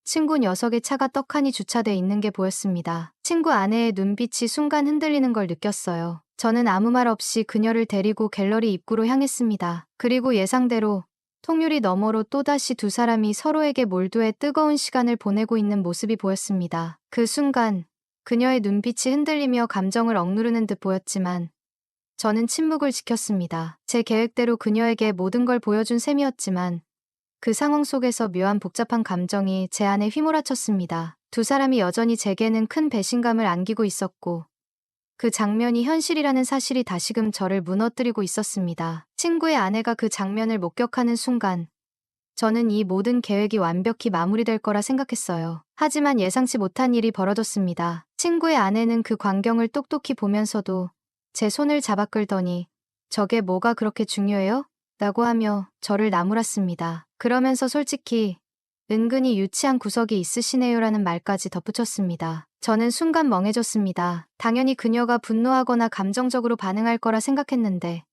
친구 녀석의 차가 떡하니 주차돼 있는 게 보였습니다. 친구 아내의 눈빛이 순간 흔들리는 걸 느꼈어요. 저는 아무 말 없이 그녀를 데리고 갤러리 입구로 향했습니다. 그리고 예상대로 통유리 너머로 또다시 두 사람이 서로에게 몰두해 뜨거운 시간을 보내고 있는 모습이 보였습니다. 그 순간 그녀의 눈빛이 흔들리며 감정을 억누르는 듯 보였지만 저는 침묵을 지켰습니다. 제 계획대로 그녀에게 모든 걸 보여준 셈이었지만 그 상황 속에서 묘한 복잡한 감정이 제 안에 휘몰아쳤습니다. 두 사람이 여전히 제게는 큰 배신감을 안기고 있었고 그 장면이 현실이라는 사실이 다시금 저를 무너뜨리고 있었습니다. 친구의 아내가 그 장면을 목격하는 순간 저는 이 모든 계획이 완벽히 마무리될 거라 생각했어요. 하지만 예상치 못한 일이 벌어졌습니다. 친구의 아내는 그 광경을 똑똑히 보면서도 제 손을 잡아 끌더니 저게 뭐가 그렇게 중요해요? 라고 하며 저를 나무랐습니다. 그러면서 솔직히 은근히 유치한 구석이 있으시네요라는 말까지 덧붙였습니다. 저는 순간 멍해졌습니다. 당연히 그녀가 분노하거나 감정적으로 반응할 거라 생각했는데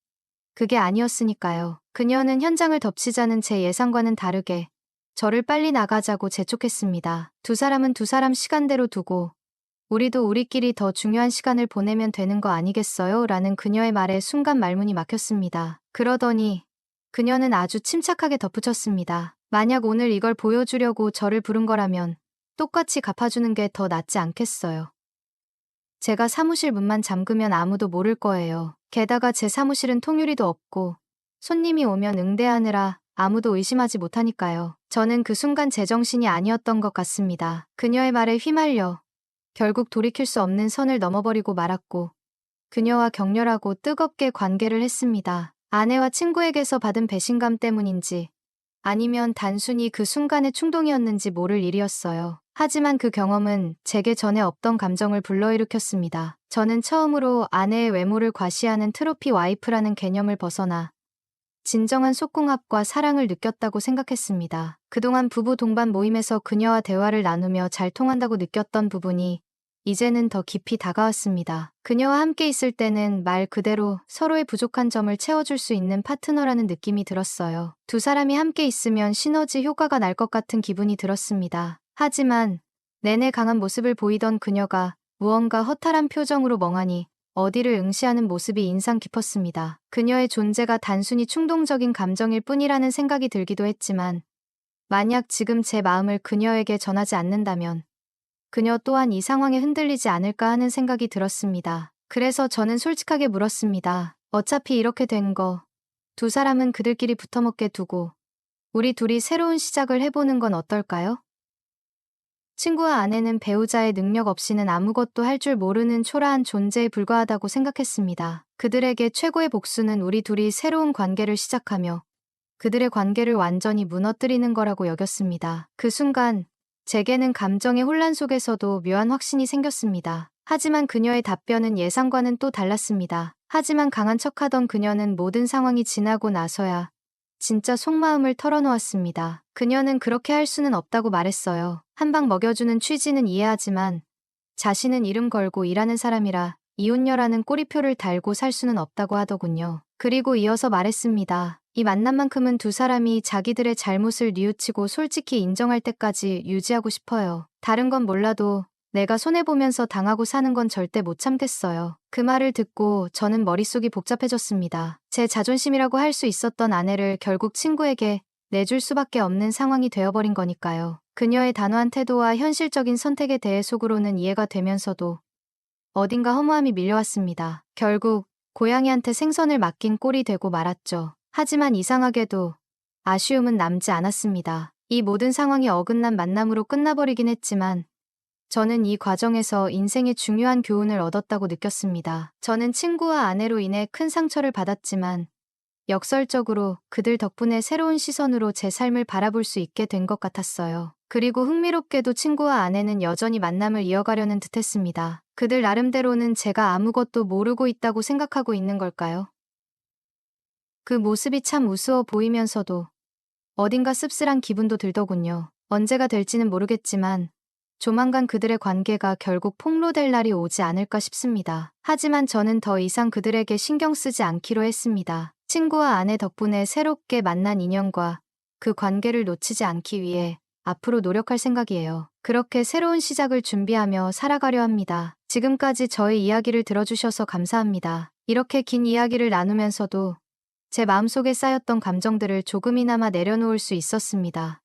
그게 아니었으니까요. 그녀는 현장을 덮치자는 제 예상과는 다르게 저를 빨리 나가자고 재촉했습니다. 두 사람은 두 사람 시간대로 두고 우리도 우리끼리 더 중요한 시간을 보내면 되는 거 아니겠어요? 라는 그녀의 말에 순간 말문이 막혔습니다. 그러더니 그녀는 아주 침착하게 덧붙였습니다. 만약 오늘 이걸 보여주려고 저를 부른 거라면 똑같이 갚아주는 게 더 낫지 않겠어요? 제가 사무실 문만 잠그면 아무도 모를 거예요. 게다가 제 사무실은 통유리도 없고 손님이 오면 응대하느라 아무도 의심하지 못하니까요. 저는 그 순간 제정신이 아니었던 것 같습니다. 그녀의 말에 휘말려 결국 돌이킬 수 없는 선을 넘어버리고 말았고 그녀와 격렬하고 뜨겁게 관계를 했습니다. 아내와 친구에게서 받은 배신감 때문인지 아니면 단순히 그 순간의 충동이었는지 모를 일이었어요. 하지만 그 경험은 제게 전에 없던 감정을 불러일으켰습니다. 저는 처음으로 아내의 외모를 과시하는 트로피 와이프라는 개념을 벗어나 진정한 속궁합과 사랑을 느꼈다고 생각했습니다. 그동안 부부 동반 모임에서 그녀와 대화를 나누며 잘 통한다고 느꼈던 부분이 이제는 더 깊이 다가왔습니다. 그녀와 함께 있을 때는 말 그대로 서로의 부족한 점을 채워줄 수 있는 파트너라는 느낌이 들었어요. 두 사람이 함께 있으면 시너지 효과가 날 것 같은 기분이 들었습니다. 하지만 내내 강한 모습을 보이던 그녀가 무언가 허탈한 표정으로 멍하니 어디를 응시하는 모습이 인상 깊었습니다. 그녀의 존재가 단순히 충동적인 감정일 뿐이라는 생각이 들기도 했지만 만약 지금 제 마음을 그녀에게 전하지 않는다면 그녀 또한 이 상황에 흔들리지 않을까 하는 생각이 들었습니다. 그래서 저는 솔직하게 물었습니다. 어차피 이렇게 된 거 두 사람은 그들끼리 붙어먹게 두고 우리 둘이 새로운 시작을 해보는 건 어떨까요? 친구와 아내는 배우자의 능력 없이는 아무것도 할 줄 모르는 초라한 존재에 불과하다고 생각했습니다. 그들에게 최고의 복수는 우리 둘이 새로운 관계를 시작하며 그들의 관계를 완전히 무너뜨리는 거라고 여겼습니다. 그 순간 제게는 감정의 혼란 속에서도 묘한 확신이 생겼습니다. 하지만 그녀의 답변은 예상과는 또 달랐습니다. 하지만 강한 척하던 그녀는 모든 상황이 지나고 나서야 진짜 속마음을 털어놓았습니다. 그녀는 그렇게 할 수는 없다고 말했어요. 한 방 먹여주는 취지는 이해하지만 자신은 이름 걸고 일하는 사람이라 이혼녀라는 꼬리표를 달고 살 수는 없다고 하더군요. 그리고 이어서 말했습니다. 이 만남만큼은 두 사람이 자기들의 잘못을 뉘우치고 솔직히 인정할 때까지 유지하고 싶어요. 다른 건 몰라도 내가 손해보면서 당하고 사는 건 절대 못 참겠어요. 그 말을 듣고 저는 머릿속이 복잡해졌습니다. 제 자존심이라고 할 수 있었던 아내를 결국 친구에게 내줄 수밖에 없는 상황이 되어버린 거니까요. 그녀의 단호한 태도와 현실적인 선택에 대해 속으로는 이해가 되면서도 어딘가 허무함이 밀려왔습니다. 결국 고양이한테 생선을 맡긴 꼴이 되고 말았죠. 하지만 이상하게도 아쉬움은 남지 않았습니다. 이 모든 상황이 어긋난 만남으로 끝나버리긴 했지만 저는 이 과정에서 인생의 중요한 교훈을 얻었다고 느꼈습니다. 저는 친구와 아내로 인해 큰 상처를 받았지만 역설적으로 그들 덕분에 새로운 시선으로 제 삶을 바라볼 수 있게 된 것 같았어요. 그리고 흥미롭게도 친구와 아내는 여전히 만남을 이어가려는 듯했습니다. 그들 나름대로는 제가 아무것도 모르고 있다고 생각하고 있는 걸까요? 그 모습이 참 우스워 보이면서도 어딘가 씁쓸한 기분도 들더군요. 언제가 될지는 모르겠지만 조만간 그들의 관계가 결국 폭로될 날이 오지 않을까 싶습니다. 하지만 저는 더 이상 그들에게 신경 쓰지 않기로 했습니다. 친구와 아내 덕분에 새롭게 만난 인연과 그 관계를 놓치지 않기 위해 앞으로 노력할 생각이에요. 그렇게 새로운 시작을 준비하며 살아가려 합니다. 지금까지 저의 이야기를 들어주셔서 감사합니다. 이렇게 긴 이야기를 나누면서도 제 마음속에 쌓였던 감정들을 조금이나마 내려놓을 수 있었습니다.